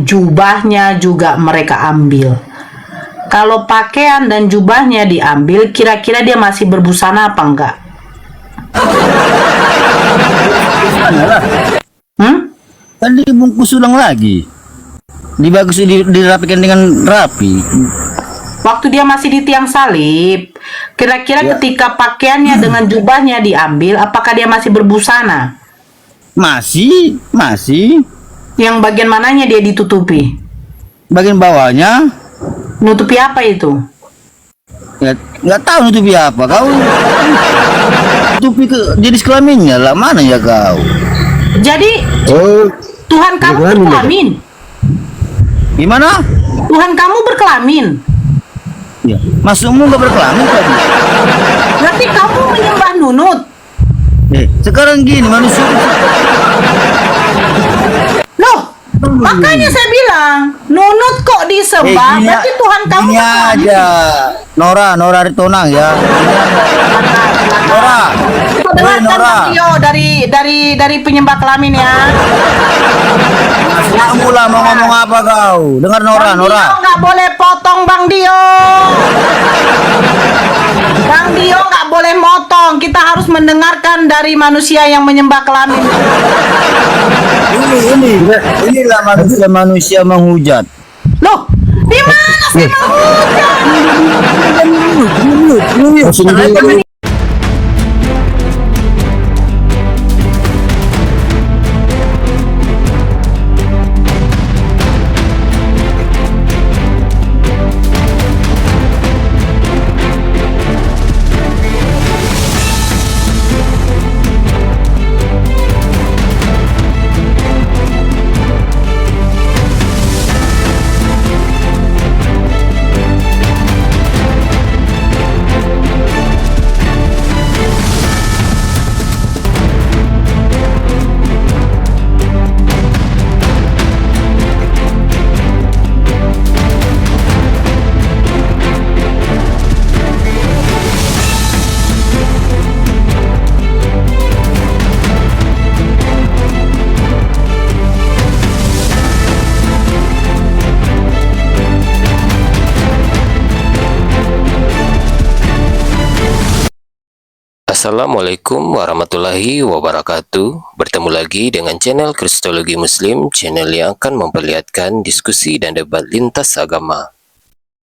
jubahnya juga mereka ambil. Kalau pakaian dan jubahnya diambil, kira-kira dia masih berbusana apa enggak? Kan dibungkus ulang lagi, dirapikan dengan rapi. Waktu dia masih di tiang salib, kira-kira ketika pakaiannya dengan jubahnya diambil, apakah dia masih berbusana? Masih. Yang bagian mananya dia ditutupi? Bagian bawahnya. Nutupi apa itu? Ya, nggak tahu nutupi apa kau. Nutupi ke jenis kelaminnya lah, mana ya kau? Jadi Tuhan kamu berkelamin? Gimana? Tuhan kamu berkelamin? Ya, masukmu nggak berkelamin tadi. Berarti kamu menyembah nunut? Sekarang gini manusia. Loh, makanya saya bilang nunut kok disembah, berarti Tuhan kamu gini berkelamin. aja. Nora Ritonang ya. Nora. Dengarkan Nora. Dio dari penyembah kelamin ya. Kamu lah mau ngomong apa kau? Dengar Nora. Dio nggak boleh potong Bang Dio. Bang Dio nggak boleh motong. Kita harus mendengarkan dari manusia yang menyembah kelamin. Inilah manusia menghujat. Loh, di mana sih menghujat? Assalamualaikum warahmatullahi wabarakatuh. Bertemu lagi dengan channel Kristologi Muslim, channel yang akan memperlihatkan diskusi dan debat lintas agama.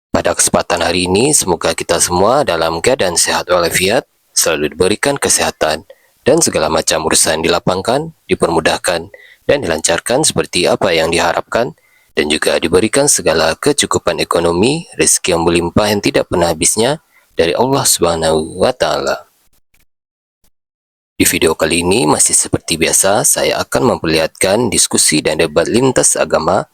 Pada kesempatan hari ini, semoga kita semua dalam keadaan sehat walafiat, selalu diberikan kesehatan, dan segala macam urusan dilapangkan, dipermudahkan, dan dilancarkan seperti apa yang diharapkan, dan juga diberikan segala kecukupan ekonomi, rezeki yang melimpah yang tidak pernah habisnya dari Allah Subhanahu wa Ta'ala. Di video kali ini masih seperti biasa, saya akan memperlihatkan diskusi dan debat lintas agama,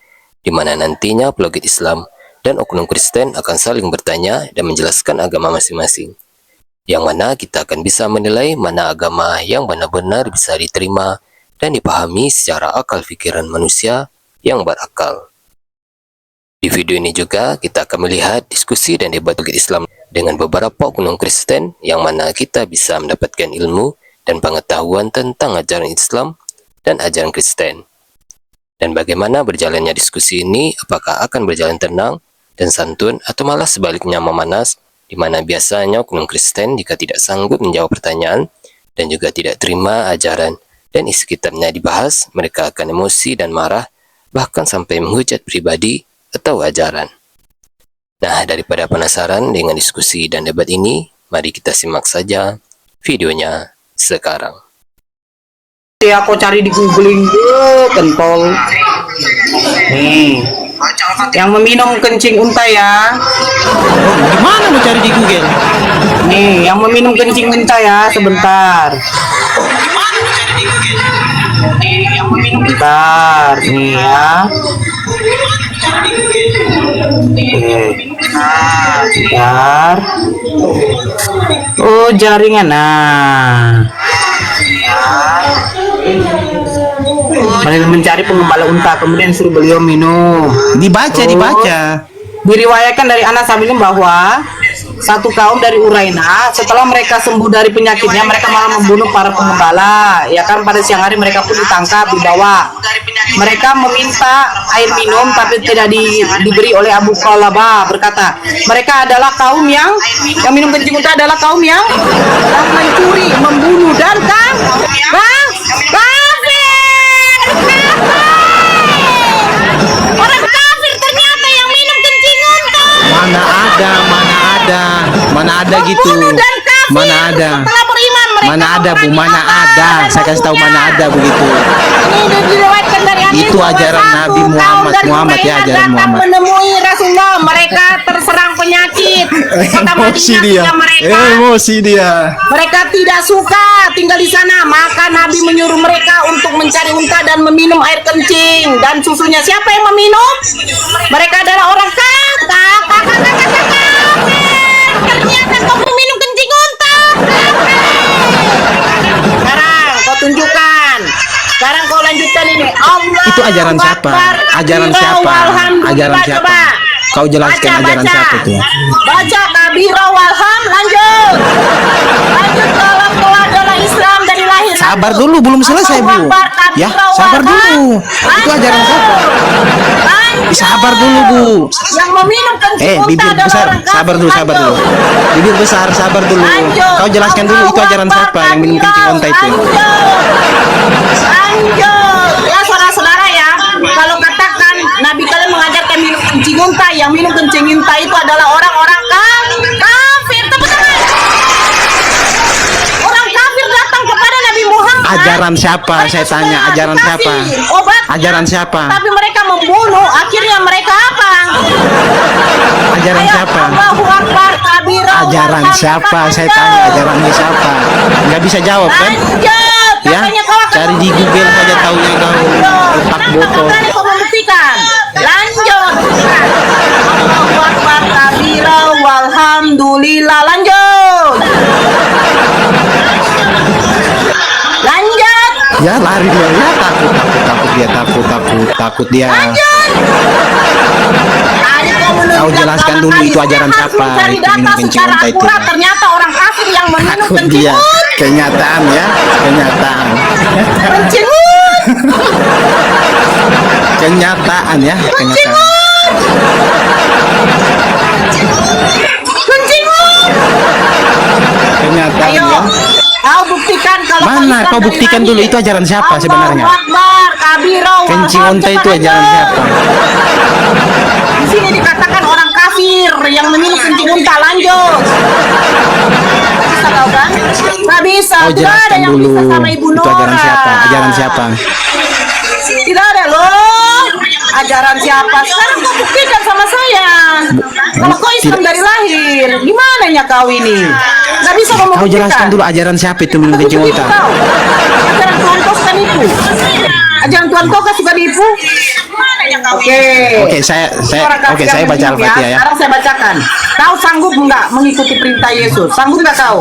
di mana nantinya apologet Islam dan oknum Kristen akan saling bertanya dan menjelaskan agama masing-masing. Yang mana kita akan bisa menilai mana agama yang benar-benar bisa diterima dan dipahami secara akal pikiran manusia yang berakal. Di video ini juga kita akan melihat diskusi dan debat apologet Islam dengan beberapa oknum Kristen, yang mana kita bisa mendapatkan ilmu dan pengetahuan tentang ajaran Islam dan ajaran Kristen. Dan bagaimana berjalannya diskusi ini, apakah akan berjalan tenang dan santun atau malah sebaliknya memanas, di mana biasanya oknum Kristen jika tidak sanggup menjawab pertanyaan dan juga tidak terima ajaran dan isi kitabnya dibahas, mereka akan emosi dan marah, bahkan sampai menghujat pribadi atau ajaran. Nah, daripada penasaran dengan diskusi dan debat ini, mari kita simak saja videonya sekarang. Aku cari di googling pentol. Nih, yang meminum kencing unta ya. Gimana mau cari di Google? Nih, yang meminum kencing unta ya, sebentar. Bentar, nih ya. Bentar. Oh, jaringan. Nah, mencari pengembala unta, kemudian suruh beliau minum. Dibaca. Diriwayatkan dari Anas bin bahwa satu kaum dari Uraina. Setelah mereka sembuh dari penyakitnya, mereka malah membunuh para pengembala. Ya kan, pada siang hari mereka pun ditangkap, dibawa. Mereka meminta air minum tapi tidak diberi oleh Abu Qalabah, berkata, mereka adalah kaum yang minum kencing unta adalah kaum yang mencuri, membunuh dan orang kafir ternyata yang minum kencing unta. Mana ada gitu. Membunuh dan kafir Mana ada. setelah beriman mereka Mana ada, Bu? memerangi Mana Allah ada? dan Saya kasih tahu Rasulnya. mana ada begitu. Ini diriwayatkan dari hadis Itu bahwa ajaran satu Nabi kaum Muhammad. dari Muhammad ya, Quraisy ajaran datang Muhammad. menemui Rasulullah. Mereka terserang penyakit. Kota Madinah kata mereka. Mereka tidak suka tinggal di sana, maka Nabi menyuruh mereka untuk mencari unta dan meminum air kencing dan susunya. Siapa yang meminum? Mereka adalah orang kafir. Ternyata kau meminum kencing unta. Sekarang kau tunjukkan. Sekarang kau lanjutkan ini. Allah Itu ajaran siapa? Akbar, Ajaran kabira, siapa? walhamdulillah. Ajaran siapa? Coba. Kau jelaskan ajaran siapa itu? Baca kabira walham, lanjut. Lanjut, kalau kau adalah Islam dari lahir. Sabar dulu, belum selesai, Bu. Ya, sabar dulu. Itu ajaran siapa? Sabar dulu, Bu. Yang meminum kencing unta Bibir adalah besar, orang kafir. sabar dulu. Lanjut. Bibir besar, sabar dulu. Lanjut. Kau jelaskan dulu itu ajaran Allahu siapa yang minum Akbar, kencing unta itu? Lanjut. Ya, saudara-saudara ya, kalau katakan Nabi kalian mengajarkan minum kencing unta, yang minum kencing unta itu adalah orang-orang kafir. Tepuk tangan. Orang kafir datang kepada Nabi Muhammad. Ajaran siapa? Mereka Saya tanya, sudah ajaran dikasih siapa? obat. Ajaran siapa? Tapi mereka membunuh. Akhirnya mereka apa? Ajaran Ayo, siapa? Allahu Akbar, kabira, Ajaran walham, siapa? Saya lanjut. tanya ajarannya siapa? Nggak bisa jawab kan? Lanjut. Ya, Katanya kau akan cari di Google saja taunya kau. Otak botol. Berani kau membuktikan. Lanjut. Allahu Akbar, kabira, walhamdulillah. Lanjut. Lanjut. Ya lari dia, ya takut dia. Tadi kau menunjukkan Kau jelaskan kalau dulu tadi itu ajaran saya harus siapa, mencari itu data minum kencing secara unta itu. akurat. Ternyata orang kafir yang meminum Takut kencing dia. unta. Kenyataan ya, kenyataan. Kencing unta. Kenyataan ya, kenyataan. Kencing unta. Kenyataan Ayo, ya. kau buktikan kalau Mana? Islam Kau dari buktikan lahir. dulu itu ajaran siapa sebenarnya? Allahu Akbar, kabira, Kencing walham, unta itu cepat ajaran lanjut. siapa? Di sini dikatakan orang kafir yang meminum kencing unta. Lanjut. Bisa kau kan? Nggak bisa. Kau Tidak ada jelaskan yang dulu bisa sama Ibu itu Nora. ajaran siapa? Ajaran siapa? Tidak ada loh. Ajaran siapa? Sekarang kau buktikan sama saya. Kalau kau Islam dari lahir, gimana ya kau ini? Nggak bisa kau Kau membuktikan. jelaskan dulu ajaran siapa itu minum Aku kencing juga unta? tahu. Ajaran Tuhan kau suka nipu. Ajaran Tuhan kau kan suka nipu. Oke, saya baca Al-Fatihah ya. Sekarang saya bacakan. Kau sanggup nggak mengikuti perintah Yesus? Sanggup nggak kau?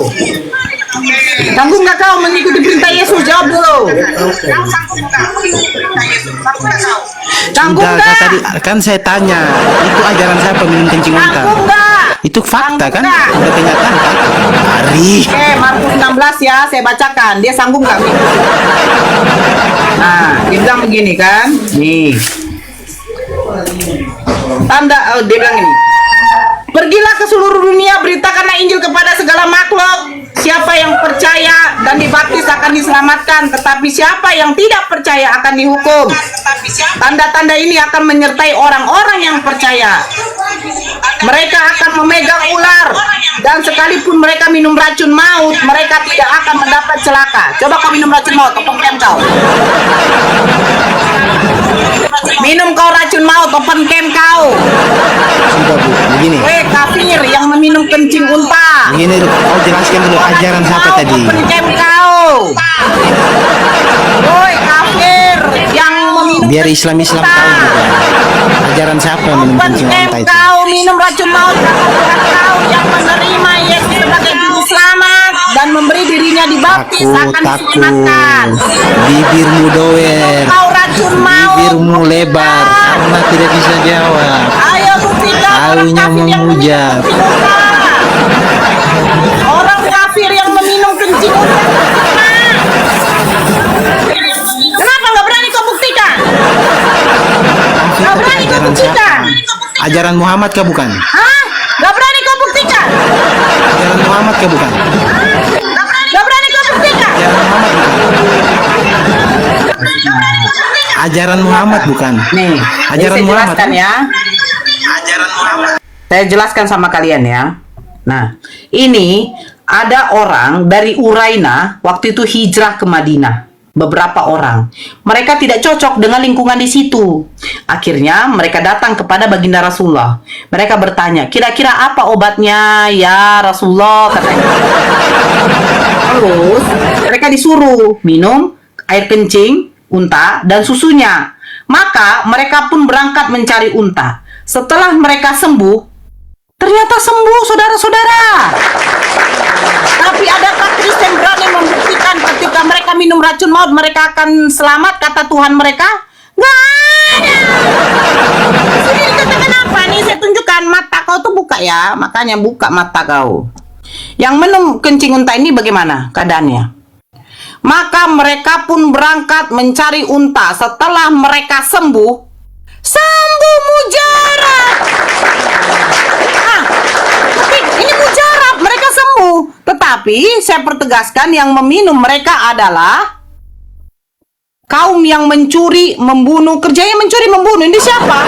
Sanggup nggak kau mengikuti perintah Yesus? Jawab dulu. Sanggup Sudah, nggak? tadi kan saya tanya, itu ajaran siapa minum kencing unta? Sanggup nggak? Itu fakta kan? Sanggup nggak? Udah kenyataan kan? Lari. Oke, Markus 16 ya, saya bacakan. Dia sanggup nggak mengikuti? Nah, dia bilang begini kan? Nih. Dia bilang ini. Pergilah ke seluruh dunia, beritakanlah Injil kepada segala makhluk. Siapa yang percaya dan dibaptis akan diselamatkan, tetapi siapa yang tidak percaya akan dihukum. Tanda-tanda ini akan menyertai orang-orang yang percaya. Mereka akan memegang ular, dan sekalipun mereka minum racun maut, mereka tidak akan mendapat celaka. Coba kau minum racun maut, open kau. Minum kau racun maut, open camp kau. Sudah Bu, begini. Kafir yang meminum kencing unta. Begini kau jelaskan dulu ajaran siapa tadi? Open camp kau. Woi kafir yang meminum Biar kencing Islam-Islam unta. tahu juga. Ajaran siapa yang minum Open kencing camp unta itu? kau minum racun maut. Kau yang menerima Yesus sebagai juru selamat dan memberi dirinya dibaptis akan diselamatkan. Bibirmu doer, Kau racun maut. bibirmu lebar karena tidak bisa jawab. Ayo buktikan orang Tahunya kafir yang meminum menghujat. kencing unta. Orang kafir yang meminum kencing unta. Kenapa nggak berani kau buktikan? Nggak berani kau buktikan? Ajaran Muhammad kah bukan? Hah? Nggak berani kau buktikan? Ajaran Muhammad kah bukan? Nggak berani kau buktikan? Ajaran Muhammad bukan? Nih, Ajaran saya Muhammad. jelaskan ya. Saya jelaskan sama kalian ya. Nah, ini ada orang dari Uraina waktu itu hijrah ke Madinah. Beberapa orang. Mereka tidak cocok dengan lingkungan di situ. Akhirnya mereka datang kepada baginda Rasulullah. Mereka bertanya, kira-kira apa obatnya ya Rasulullah? Katanya. Terus mereka disuruh minum air kencing unta dan susunya. Maka mereka pun berangkat mencari unta. Setelah mereka sembuh, ternyata sembuh, saudara-saudara. Tapi adakah Kristen berani membuktikan ketika mereka minum racun maut mereka akan selamat, kata Tuhan mereka? Nggak ada. Sini dikatakan apa nih? Saya tunjukkan, mata kau tuh buka ya. Makanya buka mata kau. Yang minum kencing unta ini bagaimana keadaannya? Maka mereka pun berangkat mencari unta. Setelah mereka sembuh mujarab. Tapi ini mujarab, mereka sembuh. Tetapi saya pertegaskan, yang meminum mereka adalah kaum yang mencuri, membunuh. Kerjanya mencuri, membunuh. Ini siapa?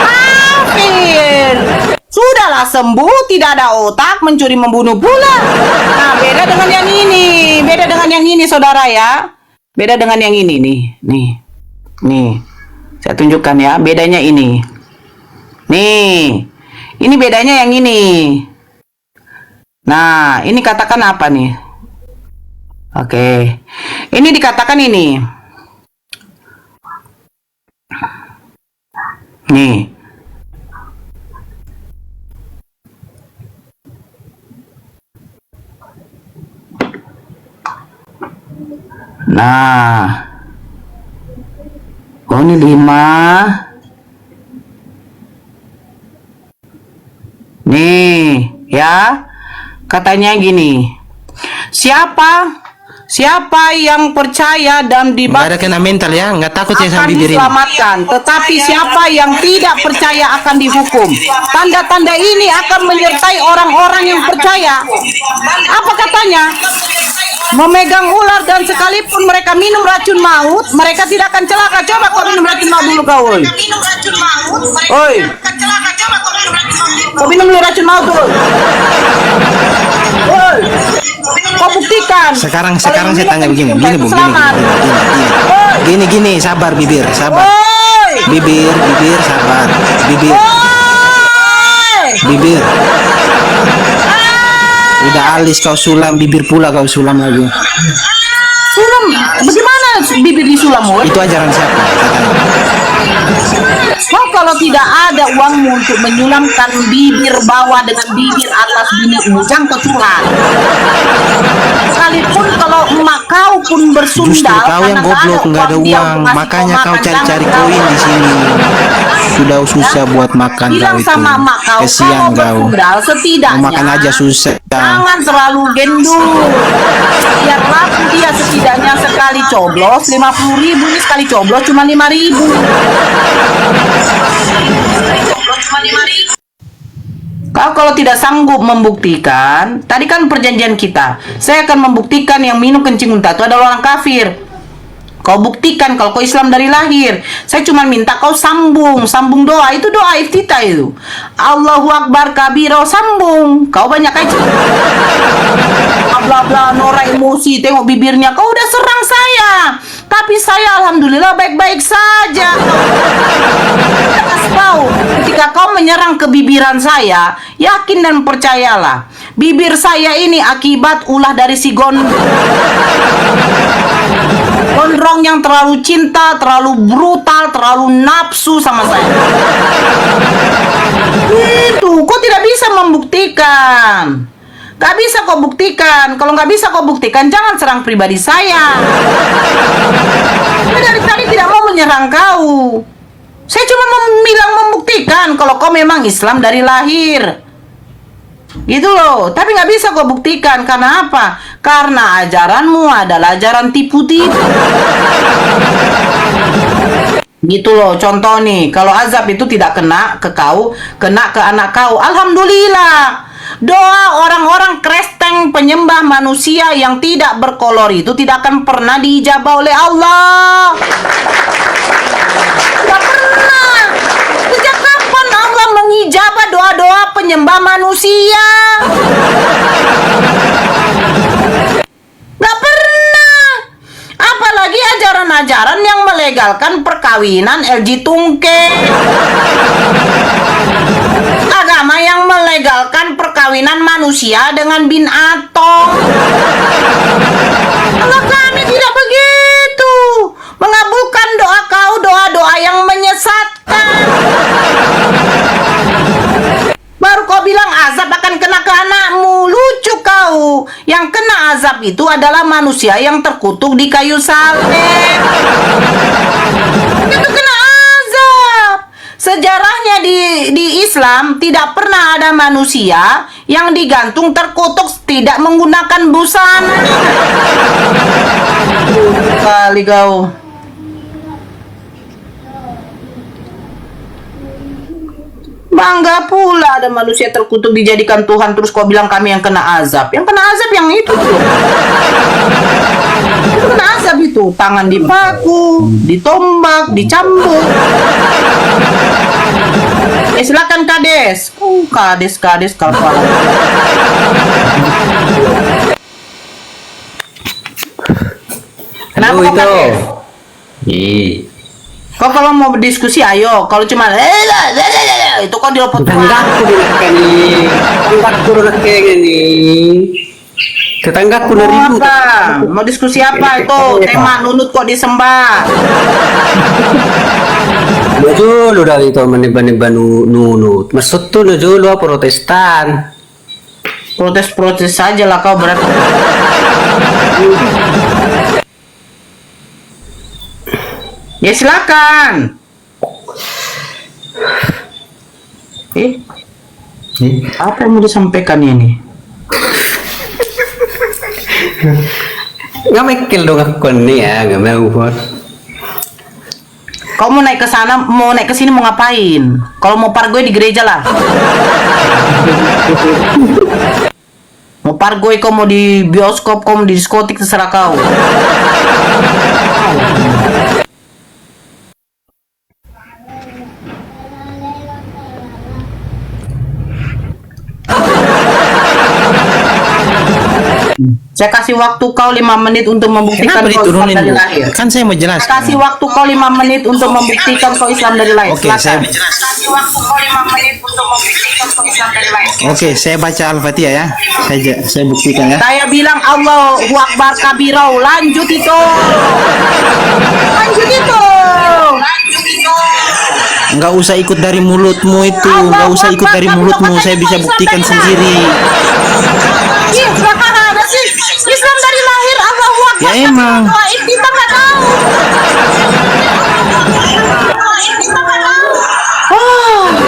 Kafir. Sudahlah sembuh, tidak ada otak, mencuri, membunuh pula. Nah, beda dengan yang ini. Beda dengan yang ini, saudara ya. Beda dengan yang ini nih. Nih. Saya tunjukkan ya, bedanya ini. Nih. Ini bedanya yang ini. Nah, ini katakan apa nih? Oke. Ini dikatakan ini. Nih. Nah. Oh, ini 5. Nih, ya. Katanya gini. Siapa yang percaya dan Nggak ada kena mental ya, nggak takut saya sama akan bibir ini. diselamatkan, tetapi siapa yang tidak percaya akan dihukum. Tanda-tanda ini akan menyertai orang-orang yang percaya. Apa katanya? Memegang ular dan sekalipun mereka minum racun maut, mereka tidak akan celaka. Coba kau minum racun maut dulu kau. Oi. Kau minum dulu racun maut dulu. Oi. Kau buktikan. Sekarang saya tanya begini, gini, Bu, gini, sabar bibir, sabar. Bibir, sabar. Bibir. Udah alis kau sulam, bibir pula kau sulam lagi. Sulam? Bagaimana bibir disulam, woy? Itu ajaran siapa? Kau kalau tidak ada uangmu untuk menyulamkan bibir bawah dengan bibir atas binimu, jangan kau curhat. Sekalipun kalau emak kau pun bersundal, Justru kau yang goblok, nggak ada dia uang, untuk ngasih makanya kau makan, cari-cari jangan koin kau. di sini. Sudah susah buat makan Bilang kau itu. sama emak kau, Kesian kalau kau. bersundal setidaknya Mau makan aja susah. jangan terlalu gendut. Biar laku dia setidaknya sekali coblos 50.000, ini sekali coblos cuma 5.000. Kau kalau tidak sanggup membuktikan, tadi kan perjanjian kita, saya akan membuktikan yang minum kencing unta itu adalah orang kafir. Kau buktikan kalau kau Islam dari lahir. Saya cuma minta kau sambung doa. Itu doa iftitah itu. Allahu Akbar kabiro, sambung. Kau banyak aja. Bla bla, Nora emosi, tengok bibirnya. Kau udah serang saya. Tapi saya alhamdulillah baik-baik saja. Kasih tahu, ketika kau menyerang ke bibiran saya, yakin dan percayalah, bibir saya ini akibat ulah dari si gondrong yang terlalu cinta, terlalu brutal, terlalu nafsu sama saya. Itu, kau tidak bisa membuktikan. Gak bisa kau buktikan. Kalau nggak bisa kau buktikan, jangan serang pribadi saya. Saya dari tadi tidak mau menyerang kau. Saya cuma bilang membuktikan kalau kau memang Islam dari lahir. Gitu loh. Tapi nggak bisa kau buktikan. Karena apa? Karena ajaranmu adalah ajaran tipu-tipu. Gitu loh. Contoh nih, kalau azab itu tidak kena ke kau, kena ke anak kau. Alhamdulillah. Doa orang-orang Kristen penyembah manusia yang tidak berkolor itu tidak akan pernah diijabah oleh Allah. Tidak pernah. Sejak kapan Allah mengijabah doa-doa penyembah manusia? Gak pernah. Apalagi ajaran-ajaran yang melegalkan perkawinan LG Tungke. Agama yang melegalkan perkawinan manusia dengan bin Atong. Allah kami tidak begitu. Mengabulkan doa kau, doa-doa yang menyesatkan. Baru kau bilang azab akan kena ke anakmu. Lucu kau. Yang kena azab itu adalah manusia yang terkutuk di kayu salib. Itu kena azab. Sejarahnya di Islam tidak pernah ada manusia yang digantung terkutuk tidak menggunakan busana. Kali kau. Bangga pula ada manusia terkutuk dijadikan Tuhan, terus kau bilang kami yang kena azab. Yang kena azab yang itu tuh. Itu kena azab itu. Tangan dipaku, ditombak, dicambuk. Silakan Kades. Kades kalau kenapa kau Kades? Kau kalau mau berdiskusi ayo, kalau cuma itu kau dilopot. Tetanggaku nih, tetanggaku nih. Tetanggaku dari ibu. Mau diskusi apa itu? Tema nunut kok disembah. Dulu dari itu meniba-niba nunut. Maksud tuh dulu Protestan. Protes saja lah kau berarti. Ya silakan. Apa yang mau disampaikan ini? Nggak mikir dong aku nih ya, nggak mau buat. Kau mau naik ke sana, mau naik ke sini mau ngapain? Kalau mau pargoy di gereja lah. Mau pargoy kau mau di bioskop, kau mau di diskotik terserah kau. Saya kasih waktu kau 5 menit untuk membuktikan Kenapa kau Islam diturunin dari Bu? lahir. Kan saya mau jelaskan. Saya kasih waktu kau 5 menit untuk membuktikan kau Islam dari lahir. Oke, Silakan. saya- kasih waktu kau 5 menit untuk membuktikan kau Islam dari lahir. Oke, saya baca Al-Fatihah ya. Saya buktikan ya. Saya bilang Allahu Akbar kabirau. Lanjut itu. Lanjut itu. Nggak usah ikut dari mulutmu itu, nggak usah ikut dari mulutmu. Saya bisa buktikan sendiri. Ih, bakalan ada sih. Islam dari lahir Allahu Akbar. Ya emang. Doa itu kita nggak tahu.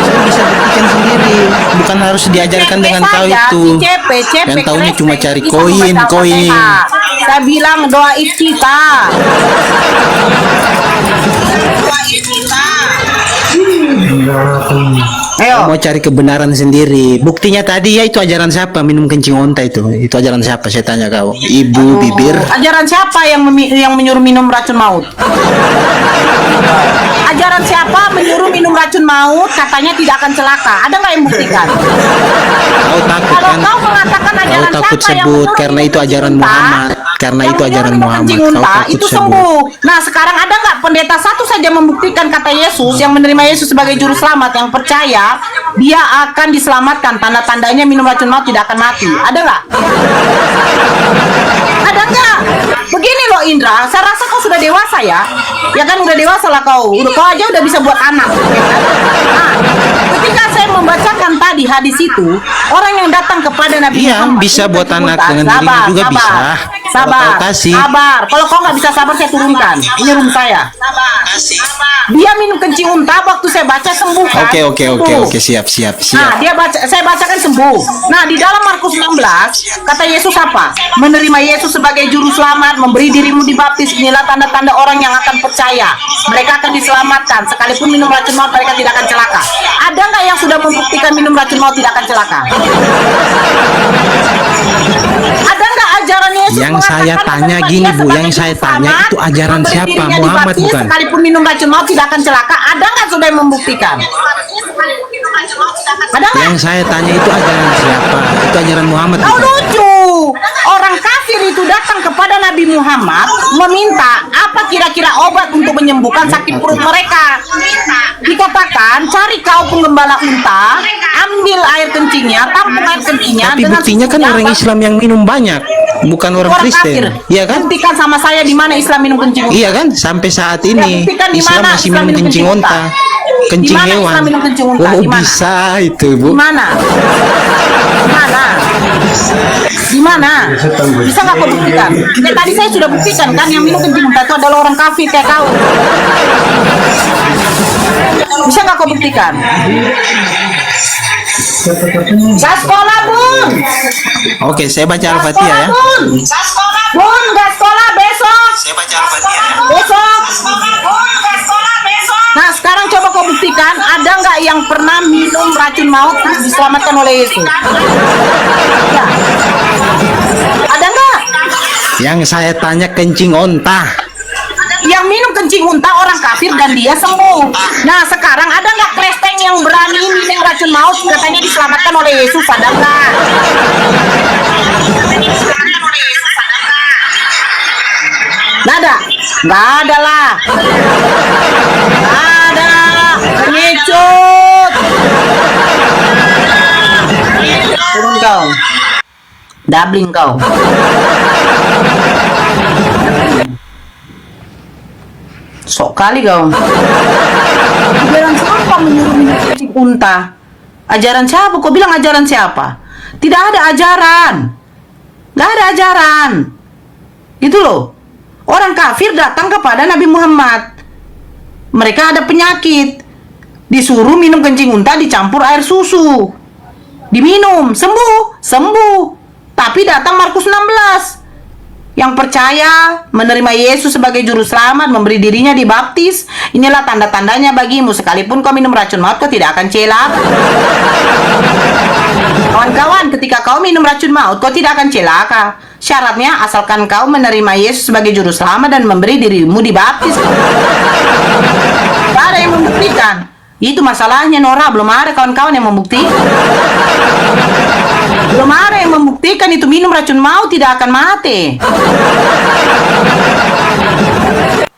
Saya bisa buktikan sendiri. Bukan harus diajarkan dengan tahu itu. Yang tahunya cuma cari koin. Saya bilang doa kita. Ayo. Mau cari kebenaran sendiri. Buktinya tadi ya itu ajaran siapa minum kencing onta itu? Itu ajaran siapa? Saya tanya kau. Ibu bibir. Ajaran siapa yang menyuruh minum racun maut? Ajaran siapa menyuruh minum racun maut? Katanya tidak akan celaka. Ada nggak yang buktikan? Kau takut Kalau kan? kau mengatakan Kau ajaran takut siapa yang sebut menyuruh karena minum itu ajaran kencing unta, Muhammad. Karena yang itu menyuruh ajaran minum Muhammad. kencing Kau unta, takut itu sebut. sembuh. Nah sekarang ada nggak pendeta satu saja membuktikan kata Yesus yang menerima Yesus sebagai juru selamat yang percaya dia akan diselamatkan, tanda-tandanya minum racun maut tidak akan mati. Ada nggak? Ada nggak? Begini loh Indra, saya rasa kau sudah dewasa ya. Ya kan udah dewasa lah kau. Kau aja udah bisa buat anak. Nah, ketika saya membacakan tadi hadis itu, orang yang datang kepada Nabi Iya, Muhammad bisa itu buat anak sebentar, dengan dirinya juga bisa. Sabar, Kau kasih. sabar. Kalau kau nggak bisa sabar, saya turunkan. Ini room saya. Dia minum kencing unta, waktu saya baca sembuh kan? Oke, siap. Nah, dia baca, saya bacakan sembuh. Nah, di dalam Markus 16, kata Yesus apa? Menerima Yesus sebagai juru selamat, memberi dirimu dibaptis, inilah tanda-tanda orang yang akan percaya. Mereka akan diselamatkan, sekalipun minum racun maut mereka tidak akan celaka. Ada nggak yang sudah membuktikan minum racun maut tidak akan celaka? Ada nggak ajaran Yesus Yang saya mengatakan tanya bahwa gini, dia Bu, sebagai yang saya juru tanya selamat, itu ajaran memberi siapa? dirinya Muhammad dibaptis, bukan? sekalipun minum racun maut tidak akan celaka. Ada nggak sudah yang membuktikan? Ada nggak? Yang saya tanya itu ajaran siapa? Itu ajaran Muhammad Kau bukan? lucu. Orang kafir itu datang kepada Nabi Muhammad meminta apa kira-kira obat untuk menyembuhkan sakit perut mereka. Dikatakan, cari kau penggembala unta, ambil air kencingnya, tampung air kencingnya. Tapi dengan buktinya kan susunya, orang Islam yang minum banyak, bukan orang kafir. Kristen. Iya kan? Buktikan sama saya di mana Islam minum kencing unta. Iya kan? Sampai saat ini buktikan di Islam mana masih Islam minum minum kencing kencing unta. unta. Kencing Di mana hewan. Islam minum kencing unta? Oh, Di mana? bisa itu, Bu. Di mana? Di mana? Di mana? Bisa nggak kau buktikan? Ya, tadi saya sudah buktikan kan yang minum kencing unta itu adalah orang kafir kayak kau. Bisa nggak kau buktikan? Gak sekolah, Bun. Oke, saya baca Gak Al-Fatihah ya. Bun. Bun, gak sekolah besok. Saya baca Al-Fatihah ya. Besok. Nah, sekarang coba kau buktikan, ada nggak yang pernah minum racun maut terus diselamatkan oleh Yesus? Ya. Ada nggak? Yang saya tanya kencing onta. Yang minum kencing unta orang kafir dan dia sembuh. Nah, sekarang ada nggak Kristen yang berani minum racun maut katanya diselamatkan oleh Yesus? Ada nggak? Nggak ada? Nggak ada lah. Nggak ada. Pengecut. Turun kau. Dabling kau. Sok kali kau. Ajaran siapa menyuruh minum kencing unta? Ajaran siapa? Kau bilang ajaran siapa? Tidak ada ajaran. Nggak ada ajaran. Gitu loh. Orang kafir datang kepada Nabi Muhammad. Mereka ada penyakit. Disuruh minum kencing unta dicampur air susu. Diminum, sembuh, sembuh. Tapi datang Markus 16. Yang percaya menerima Yesus sebagai juru selamat, memberi dirinya dibaptis. Inilah tanda-tandanya bagimu. Sekalipun kau minum racun maut, kau tidak akan celaka. Kawan-kawan, ketika kau minum racun maut, kau tidak akan celaka. Syaratnya asalkan kau menerima Yesus sebagai juru selamat dan memberi dirimu dibaptis. Tidak ada yang membuktikan. Itu masalahnya, Nora. Belum ada kawan-kawan yang membuktikan. Belum ada yang membuktikan itu minum racun maut tidak akan mati.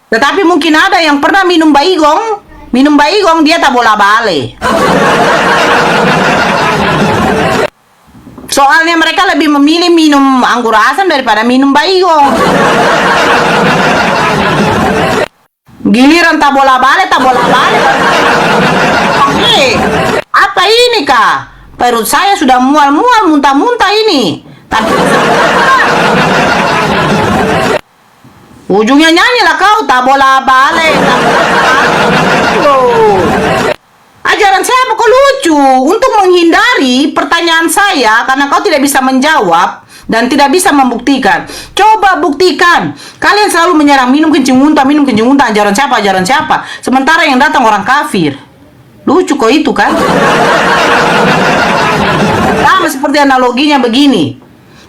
Tetapi mungkin ada yang pernah minum baigong. Minum baigong dia tak bola balik. Soalnya mereka lebih memilih minum anggur asam daripada minum baigong. Giliran tak bola balik. Oke, apa ini kak? Perut saya sudah mual-mual, muntah-muntah ini. Tapi ujungnya nyanyilah kau, tak bola balik. Ajaran siapa kok lucu? Untuk menghindari pertanyaan saya, karena kau tidak bisa menjawab dan tidak bisa membuktikan. Coba buktikan. Kalian selalu menyerang minum kencing unta. Ajaran siapa? Sementara yang datang orang kafir. Lucu kok itu kan? Sama seperti analoginya begini.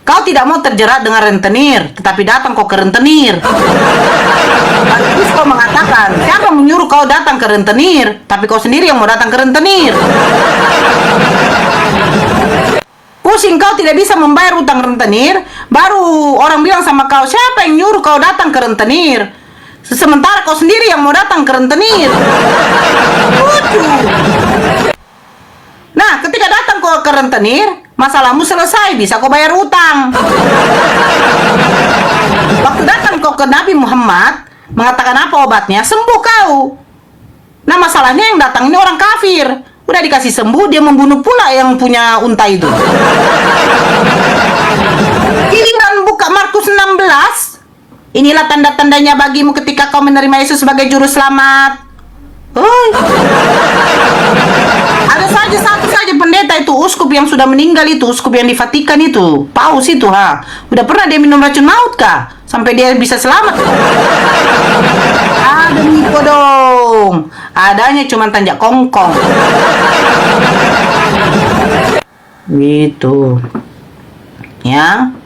Kau tidak mau terjerat dengan rentenir, tetapi datang kau ke rentenir. Terus kau mengatakan, siapa menyuruh kau datang ke rentenir, tapi kau sendiri yang mau datang ke rentenir. Pusing kau tidak bisa membayar utang rentenir, baru orang bilang sama kau, siapa yang nyuruh kau datang ke rentenir? Sementara kau sendiri yang mau datang ke rentenir. Lucu. Nah, ketika datang kau ke rentenir, masalahmu selesai, bisa kau bayar utang. Waktu datang kau ke Nabi Muhammad, mengatakan apa obatnya? Sembuh kau. Nah, masalahnya yang datang ini orang kafir. Udah dikasih sembuh, dia membunuh pula yang punya unta itu. Giliran buka buka Markus 16. Inilah tanda-tandanya bagimu ketika kau menerima Yesus sebagai juru selamat. Ada saja satu saja pendeta itu, uskup yang sudah meninggal itu, uskup yang di Vatikan itu, Paus itu, udah pernah dia minum racun maut kah? Sampai dia bisa selamat? Ada Miko dong. Adanya cuma tanjak kongkong. Gitu. Ya.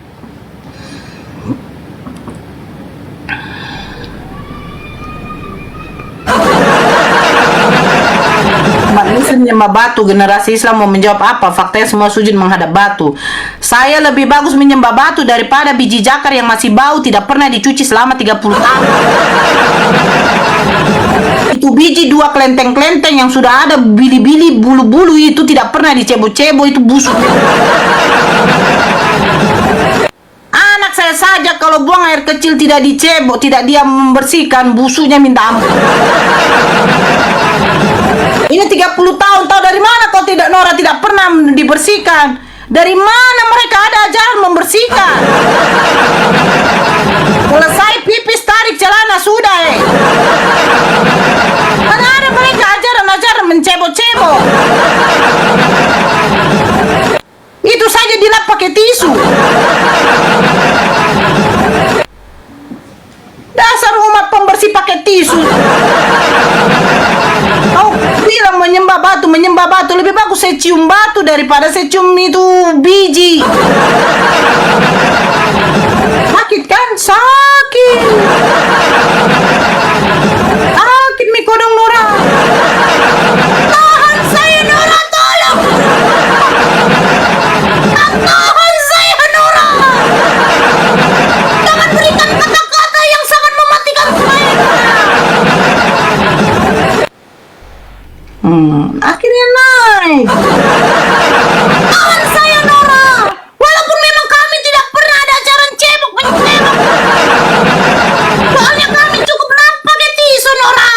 Umat Islam menyembah batu, generasi Islam mau menjawab apa? Faktanya semua sujud menghadap batu. Saya lebih bagus menyembah batu daripada biji jakar yang masih bau, tidak pernah dicuci selama 30 tahun. Itu biji 2 kelenteng-kelenteng yang sudah ada bili-bili bulu-bulu itu tidak pernah dicebo-cebo, itu busuk. Anak saya saja kalau buang air kecil tidak dicebo, tidak dia membersihkan, busuknya minta ampun. Ini 30 tahun, tahu dari mana kau tidak, Nora, tidak pernah dibersihkan? Dari mana mereka ada ajaran membersihkan? Selesai pipis tarik celana sudah Mana ada mereka ajaran-ajaran mencebo-cebo? Itu saja dilap pakai tisu. Dasar umat pembersih pakai tisu. Kau bilang menyembah batu, lebih bagus saya cium batu daripada saya cium itu biji. Sakit kan? Sakit. Sakit mikodong Nora. Tahan saya Nora, tolong. Tahan saya Nora. Jangan berikan kata-kata yang sangat mematikan saya. Akhirnya naik. Tahan saya Nora. Walaupun memang kami tidak pernah ada ajaran cebok mencebok. Soalnya kami cukup lap pakai tisu Nora.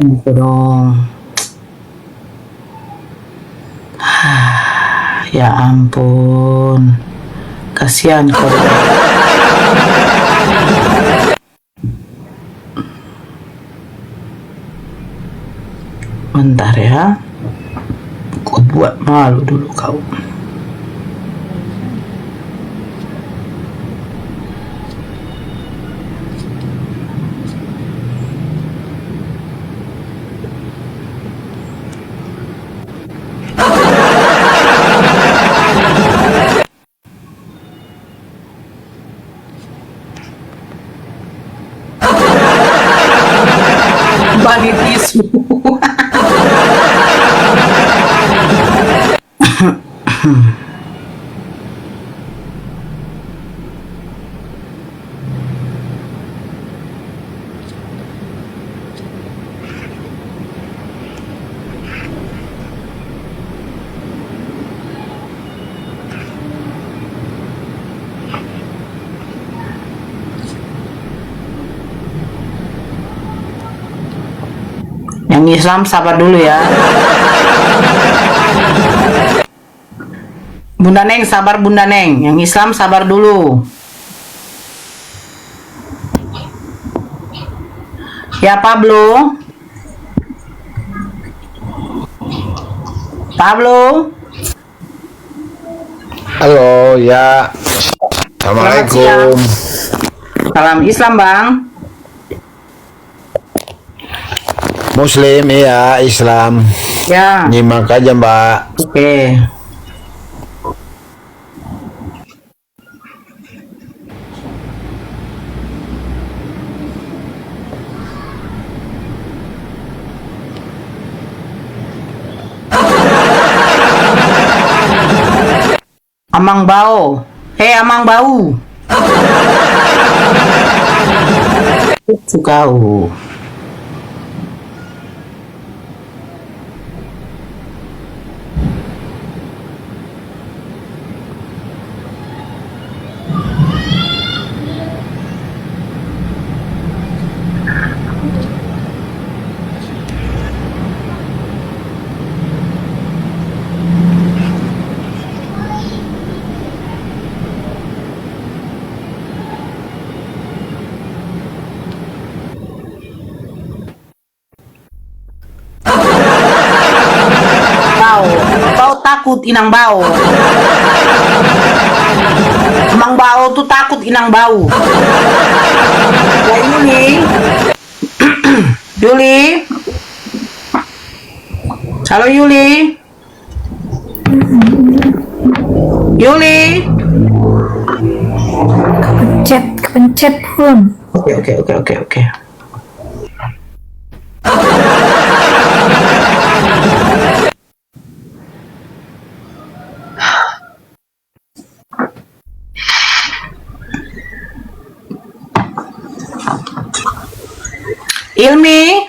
Gitu dong. Ya ampun. Kasihan kau. Bentar ya. Ku buat malu dulu kau. Bagi tisu. Yang Islam sabar dulu ya. Bunda Neng sabar, Bunda Neng. Yang Islam sabar dulu. Ya Pablo. Pablo. Halo, ya. Assalamualaikum. Salam Islam, Bang. Muslim, iya, Islam. Ya. Nyimak aja, Mbak. Oke. Amang bau. Amang bau. Itu kau. takut inang bau. Emang bau tuh takut inang bau. Ya Yuli. Yuli. Halo Yuli. Yuli. Kepencet belum? Oke. Ilmi.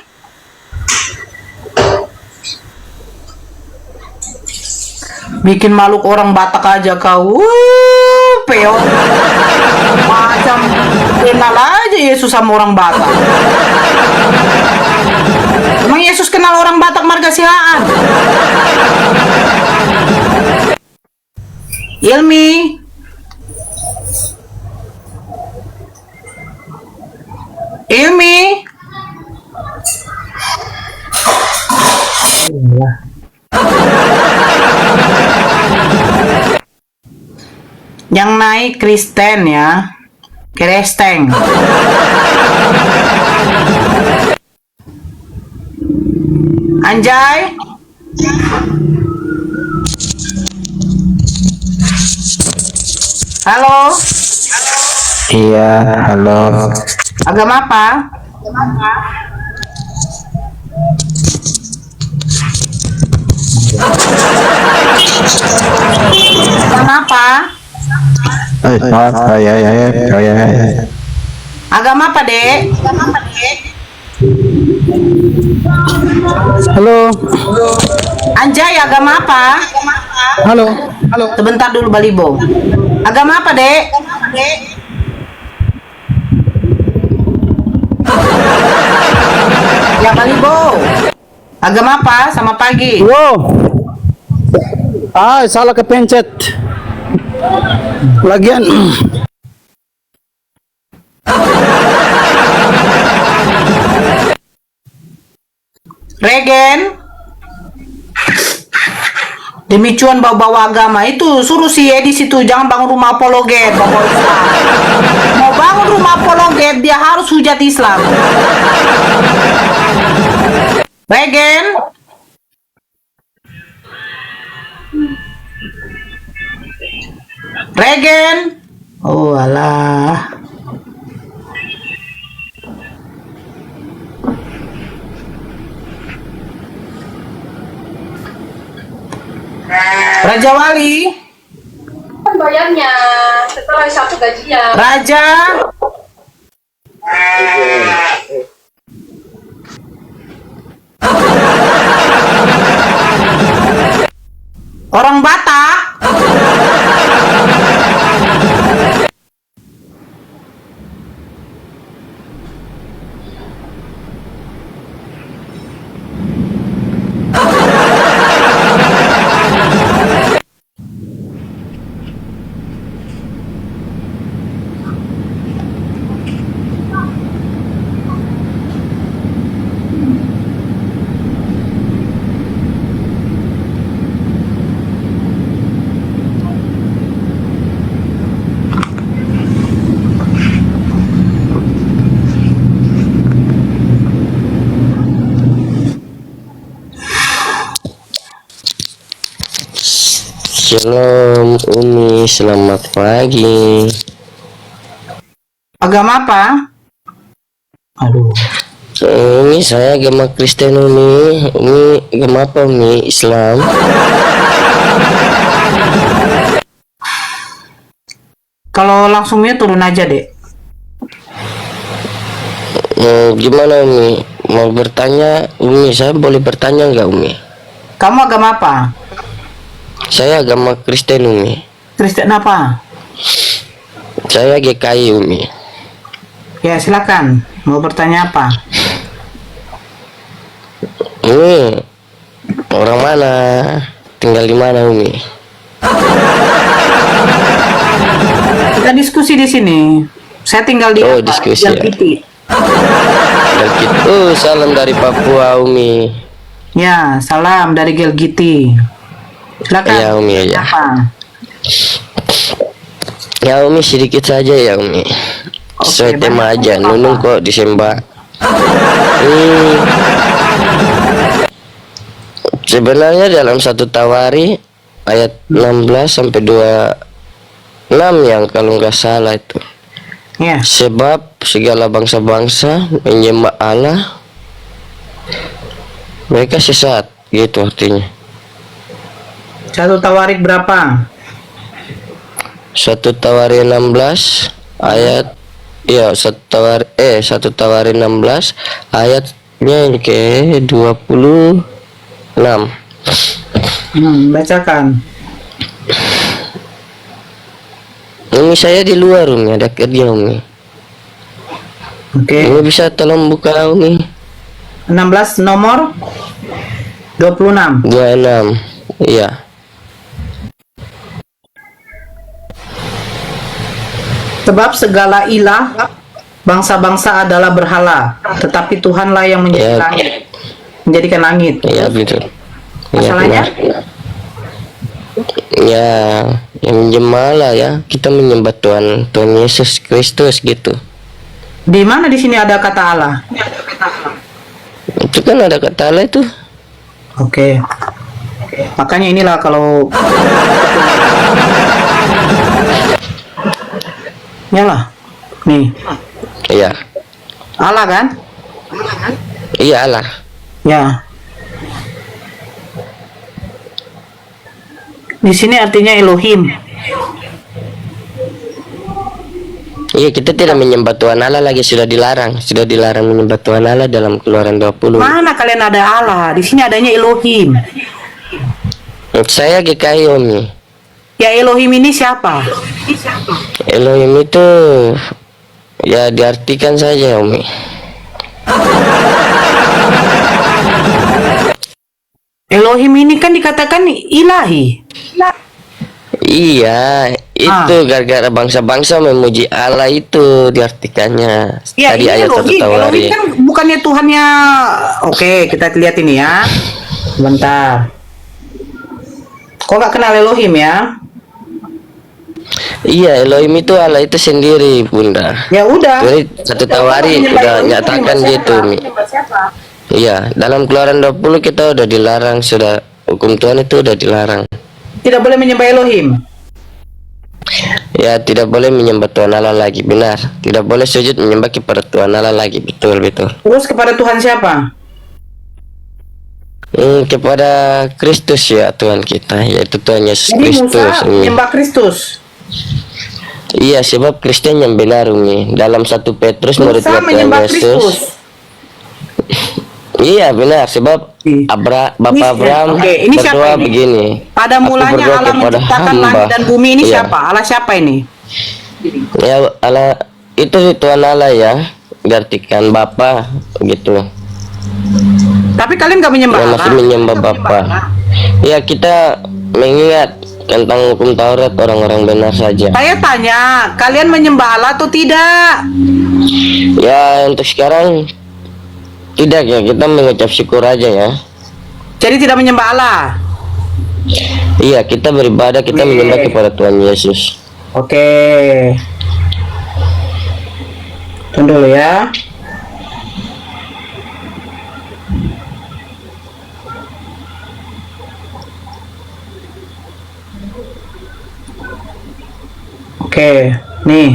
Bikin malu orang Batak aja kau. Peo. Macam kenal aja Yesus sama orang Batak. Emang Yesus kenal orang Batak marga sihaan? Ilmi. Ilmi. Yang naik Kristen ya. Kristen. Anjay. Halo. Iya, halo. Agama apa? Agama apa? Agama apa, Dek? Halo. Anjay, agama apa? Halo. Sebentar dulu, Balibo. Agama apa, Dek? Ya, Balibo. Agama apa? Sama pagi. Wow. Salah kepencet. Lagian Regen. Demi cuan bawa-bawa agama itu suruh si Edi situ jangan bangun rumah apologet bawa Islam. Mau bangun rumah apologet dia harus hujat Islam. Regen. Regen. Oh alah. Raja Wali. Bayarnya setelah satu gajian. Raja. Orang Batak. Shalom Umi, selamat pagi. Agama apa? Aduh. Umi, saya agama Kristen Umi. Umi agama apa Umi? Islam. Kalau langsungnya turun aja deh. Gimana Umi? Mau bertanya Umi? Saya boleh bertanya nggak Umi? Kamu agama apa? Saya agama Kristen Umi. Kristen apa? Saya GKI Umi. Ya silakan. Mau bertanya apa? Umi, orang mana? Tinggal di mana Umi? Kita diskusi di sini. Saya tinggal di Diskusi ya. Gelgiti. Salam dari Papua Umi. Ya, salam dari Gelgiti. Silakan. Ya Umi ya. Apa? Ya Umi sedikit saja ya Umi. Sesuai tema aja. Nunung kok disembah. Sebenarnya dalam satu Tawari ayat 16 sampai 26 yang kalau nggak salah itu. Ya. Sebab segala bangsa-bangsa menyembah Allah, mereka sesat, gitu artinya. Satu Tawarik berapa? Satu Tawari 16 ayat satu Tawari 16 ayatnya yang ke 26. Bacakan. Ini saya di luar Umi, ada kerja Umi. Oke. Ini bisa tolong buka Umi. 16 nomor 26. 26. Iya. Sebab segala ilah bangsa-bangsa adalah berhala, tetapi Tuhanlah yang Ya. menjadikan langit. Iya betul. Iya Masalahnya? benar. Ya, yang jemalah ya, kita menyembah Tuhan Yesus Kristus gitu. Di mana di sini ada kata Allah? Itu kan ada kata Allah itu. Oke. Makanya inilah kalau Yalah. Nih, Iya. Allah kan? Iya Allah. Ya. Di sini artinya Elohim. Iya, kita tidak menyembah Tuhan Allah lagi, sudah dilarang menyembah Tuhan Allah dalam Keluaran 20. Mana kalian ada Allah? Di sini adanya Elohim. Saya GKI Umi. Ya Elohim ini siapa? Elohim itu ya diartikan saja Umi. Elohim ini kan dikatakan ilahi. Iya, itu gara-gara bangsa-bangsa memuji Allah itu diartikannya. Ya, Tadi ini ayat 1 Elohim. Tawari. Elohim kan bukannya Tuhannya. Oke, kita lihat ini ya. Bentar. Kok gak kenal Elohim ya? Iya, Elohim itu Allah itu sendiri, Bunda. Ya udah. Jadi 1 Tawari udah nyatakan gitu, Mi. Iya, dalam Keluaran 20 kita udah dilarang, sudah hukum Tuhan itu udah dilarang. Tidak boleh menyembah Elohim. Ya, tidak boleh menyembah Tuhan Allah lagi, benar. Tidak boleh sujud menyembah kepada Tuhan Allah lagi, betul. Terus kepada Tuhan siapa? Kepada Kristus ya Tuhan kita, yaitu Tuhan Yesus Jadi Kristus. Musa menyembah Kristus. Iya, sebab Kristen yang benar, Umi. Dalam 1 Petrus murid Musa Tuhan menyembah Yesus. Kristus. Iya, benar. Sebab Bapak Abraham ini siapa berdoa ini? begini. Pada "Aku mulanya berdoa Allah kepada menciptakan hamba." langit dan bumi ini Iya. siapa? Allah siapa ini? Ya, Allah itu Tuhan Allah ya. Diartikan Bapa gitu. Tapi kalian gak menyembah Ya, Allah. masih menyembah Bapa. Ya, kita mengingat tentang hukum Taurat orang-orang benar saja. Saya tanya, kalian menyembah Allah atau tidak? Ya, untuk sekarang tidak ya, kita mengucap syukur aja ya. Jadi tidak menyembah Allah. Iya, kita beribadah, kita menyembah kepada Tuhan Yesus. Oke. Tunggu dulu ya. Oke, nih.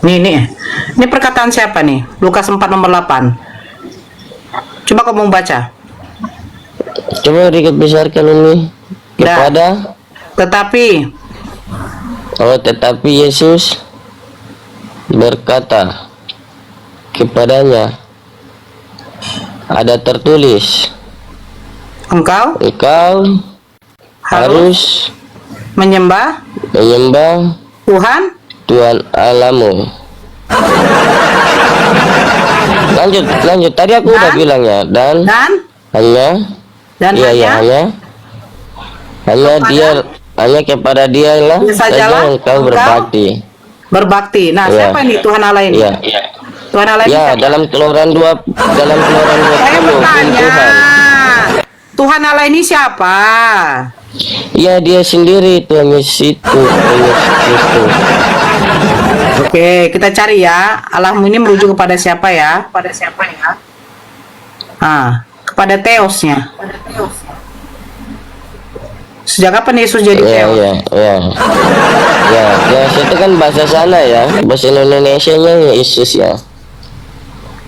Nih. Ini perkataan siapa nih? Lukas 4 nomor 8. Coba kamu baca. Coba dikit besarkan ini kepada. Tetapi Yesus berkata kepadanya, ada tertulis, Engkau harus menyembah Tuhan. Tuhan Allahmu. Lanjut. Tadi aku udah bilang ya, dan hanya kepada dia lah saja engkau berbakti. Nah, Ya. siapa ini Tuhan Allah ini? Ya. Tuhan Allah ini Ya, siapa? dalam Keluaran 20 Saya bin bertanya. Tuhan. Tuhan Allah ini siapa? Ya, dia sendiri Tuhan Yesus itu, Tuhan Yesus Kristus. Oke, kita cari ya. Allahmu ini merujuk kepada siapa ya? Kepada siapa ya? Kepada Theosnya. Sejak kapan Yesus jadi Ya, Theos? ya, Yesus itu kan bahasa sana ya, bahasa Indonesianya Yesus ya.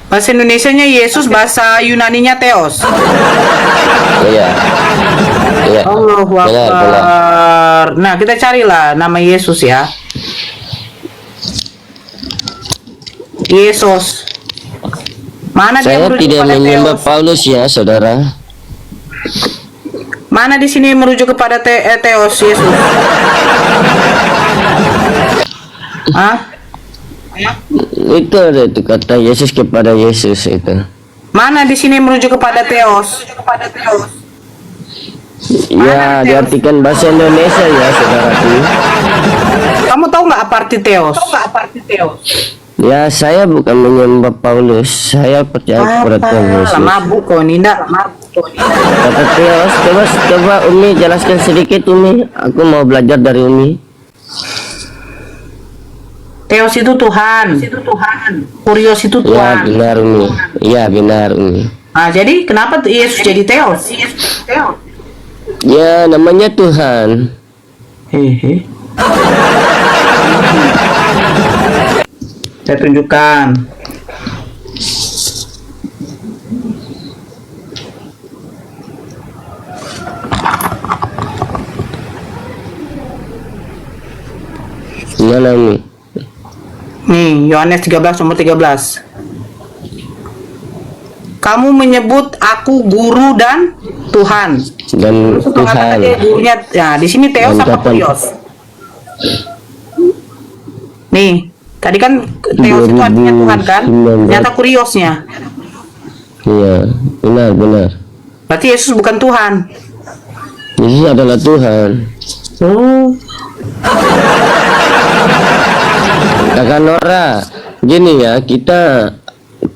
Bahasa Indonesianya Yesus, bahasa Yunaninya Theos. Iya. Allahu Benar. Akbar. Nah, kita carilah nama Yesus ya. Yesus. Mana dia Saya merujuk tidak kepada menyembah Theos? Paulus ya, saudara. Mana di sini merujuk kepada Theos Yesus? Itu ada itu kata Yesus kepada Yesus itu. Mana di sini merujuk kepada Theos? Ya, diartikan bahasa Indonesia ya, saudaraku. Kamu tahu nggak apa arti Theos? Ya, saya bukan menyembah Paulus, saya percaya kepada Tuhan Yesus. Mabuk kau Ninda. Kata Theos, coba Umi jelaskan sedikit Umi. Aku mau belajar dari Umi. Theos itu Tuhan. Kurios itu Ya, Tuhan. benar Umi. Ya, benar Umi. Nah, jadi kenapa Yesus jadi Theos? Ya, namanya Tuhan. Hehe. Saya tunjukkan. Gimana Umi? Nih, Yohanes 13 nomor 13. Kamu menyebut aku guru dan Tuhan. Dan Terus Tuhan. mengatakan dia gurunya. Nah, di sini Theos Dan apa kapan? Kurios? Nih, tadi kan Theos itu artinya Tuhan kan? 2019. Ternyata Kuriosnya. Iya, benar. Berarti Yesus bukan Tuhan. Yesus adalah Tuhan. Oh. Kakak Nora, gini ya, kita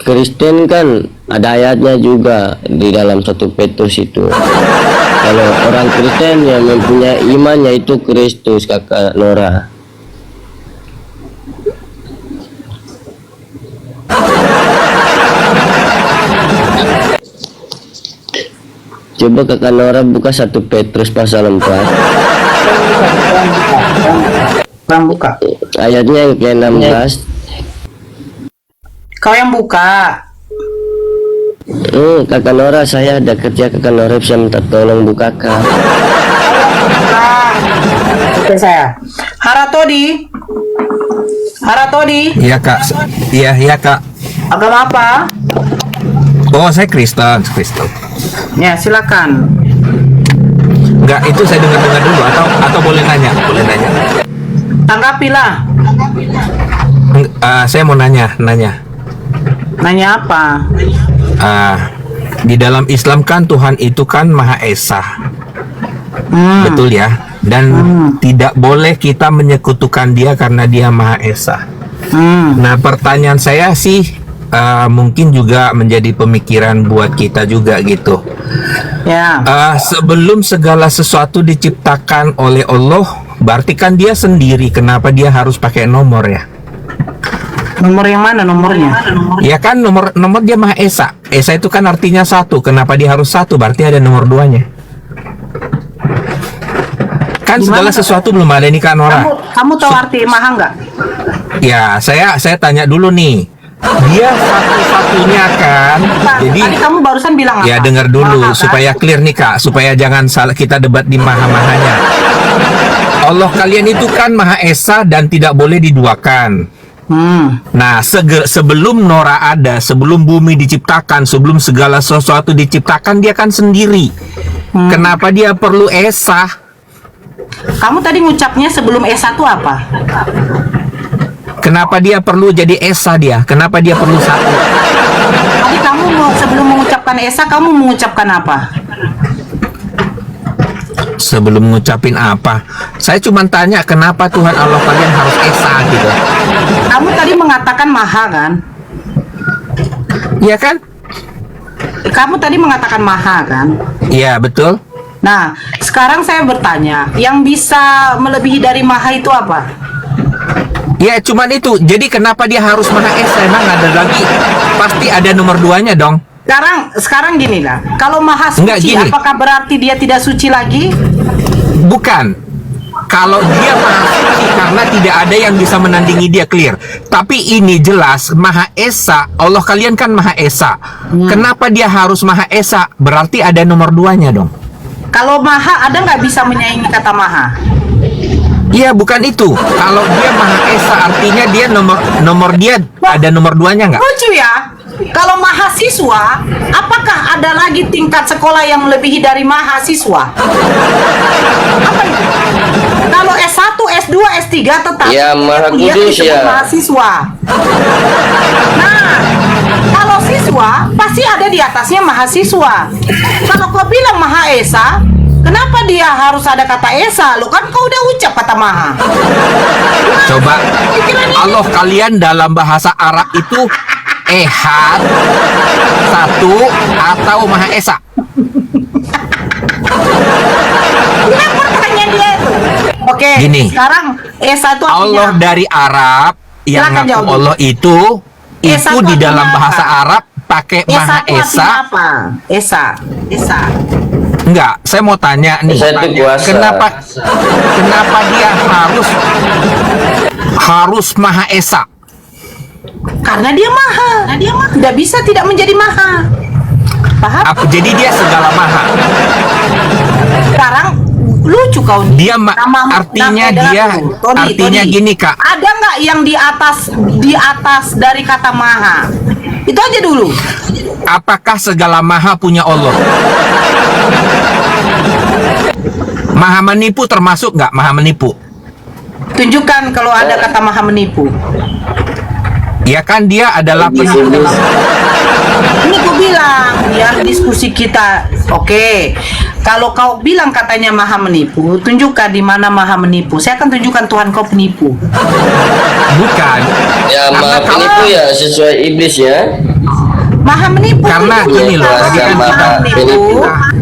Kristen kan ada ayatnya juga di dalam 1 Petrus itu. Kalau orang Kristen yang mempunyai iman yaitu Kristus, Kakak Nora. Coba Kakak Nora buka 1 Petrus pasal 4. Bang buka. Ayatnya yang ke-16. Kau yang buka. Kakak Nora, saya ada kerja. Kakak Nora bisa minta tolong bukakan. Oke saya. Haratodi. Iya kak, iya kak. Agama apa? Oh saya Kristen. Ya silakan. Enggak, itu saya dengar dulu atau boleh nanya? Tanggapilah. Saya mau nanya. Nanya apa? Di dalam Islam kan Tuhan itu kan Maha Esa, betul ya? Dan tidak boleh kita menyekutukan Dia karena Dia Maha Esa. Nah, pertanyaan saya sih mungkin juga menjadi pemikiran buat kita juga gitu. Ya. Sebelum segala sesuatu diciptakan oleh Allah, berarti kan Dia sendiri. Kenapa Dia harus pakai nomor ya? Nomor yang mana nomornya? Ya kan nomor Dia Maha Esa. Esa itu kan artinya satu. Kenapa Dia harus satu? Berarti ada nomor 2-nya. Kan segala sesuatu belum ada ini kan Nora. Kamu tahu arti maha nggak? Ya, saya tanya dulu nih. Dia satu-satunya kan. Jadi Tadi kamu barusan bilang apa? ya dengar dulu Maha, kan? supaya clear nih Kak, supaya jangan salah kita debat di maha-mahanya. Allah kalian itu kan Maha Esa dan tidak boleh diduakan. Nah, sebelum Nora ada, sebelum bumi diciptakan, sebelum segala sesuatu diciptakan, Dia kan sendiri. Kenapa Dia perlu Esa? Kamu tadi ngucapnya sebelum Esa itu apa? Kenapa Dia perlu jadi Esa Dia? Kenapa Dia perlu satu? Tadi kamu sebelum mengucapkan Esa, kamu mengucapkan apa? Sebelum ngucapin apa? Saya cuma tanya kenapa Tuhan Allah kalian harus Esa gitu. Kamu tadi mengatakan maha kan? Iya kan? Kamu tadi mengatakan maha kan? Iya, betul. Nah, sekarang saya bertanya, yang bisa melebihi dari maha itu apa? Ya, cuman itu. Jadi kenapa dia harus Maha Esa? Emang ada lagi? Pasti ada nomor 2-nya dong. Sekarang gini lah. Kalau maha Enggak, suci, gini. apakah berarti dia tidak suci lagi? Bukan. Kalau dia Maha Suci karena tidak ada yang bisa menandingi dia, clear. Tapi ini jelas Maha Esa. Allah kalian kan Maha Esa. Kenapa dia harus Maha Esa? Berarti ada nomor 2-nya dong. Kalau maha ada nggak bisa menyaingi kata maha? Iya, bukan itu. Kalau dia Maha Esa artinya dia nomor dia ada nomor 2-nya nggak? Lucu ya. Kalau mahasiswa, apakah ada lagi tingkat sekolah yang melebihi dari mahasiswa? Apa itu? Kalau S1, S2, S3 tetap Ya, Maha dia Kudus disebut ya. mahasiswa. Nah, kalau siswa pasti ada di atasnya mahasiswa. Kalau kau bilang Maha Esa, kenapa dia harus ada kata Esa? Lo kan kau udah ucap kata Maha. Coba Allah kalian dalam bahasa Arab itu Ehad, satu, atau Maha Esa? Kenapa pertanyaan dia itu? Oke, Gini. sekarang Esa itu artinya Allah dari Arab yang Silakan ngaku jawab dulu. Allah itu Esa itu di dalam artinya bahasa apa? Arab pakai Esa Maha itu artinya Esa. apa? Esa. Enggak, saya mau tanya nih. Esa itu kuasa. Kenapa dia harus Maha Esa? Karena dia maha. Tidak bisa tidak menjadi maha. Paham? Jadi dia segala maha. Sekarang lucu kau nih. Dia artinya Tony. gini, Kak. Ada nggak yang di atas dari kata maha? Itu aja dulu. Apakah segala maha punya Allah? Maha menipu termasuk nggak maha menipu? Tunjukkan kalau ada kata maha menipu. Ya kan dia adalah penipu. Ini gue bilang biar diskusi kita. Oke. Kalau kau bilang katanya maha menipu, tunjukkan di mana maha menipu. Saya akan tunjukkan Tuhan kau penipu. Bukan. Ya, Maha Penipu ya sesuai iblis ya. Maha menipu. Karena itu gini loh, bukan tadi kan maha kita- menipu.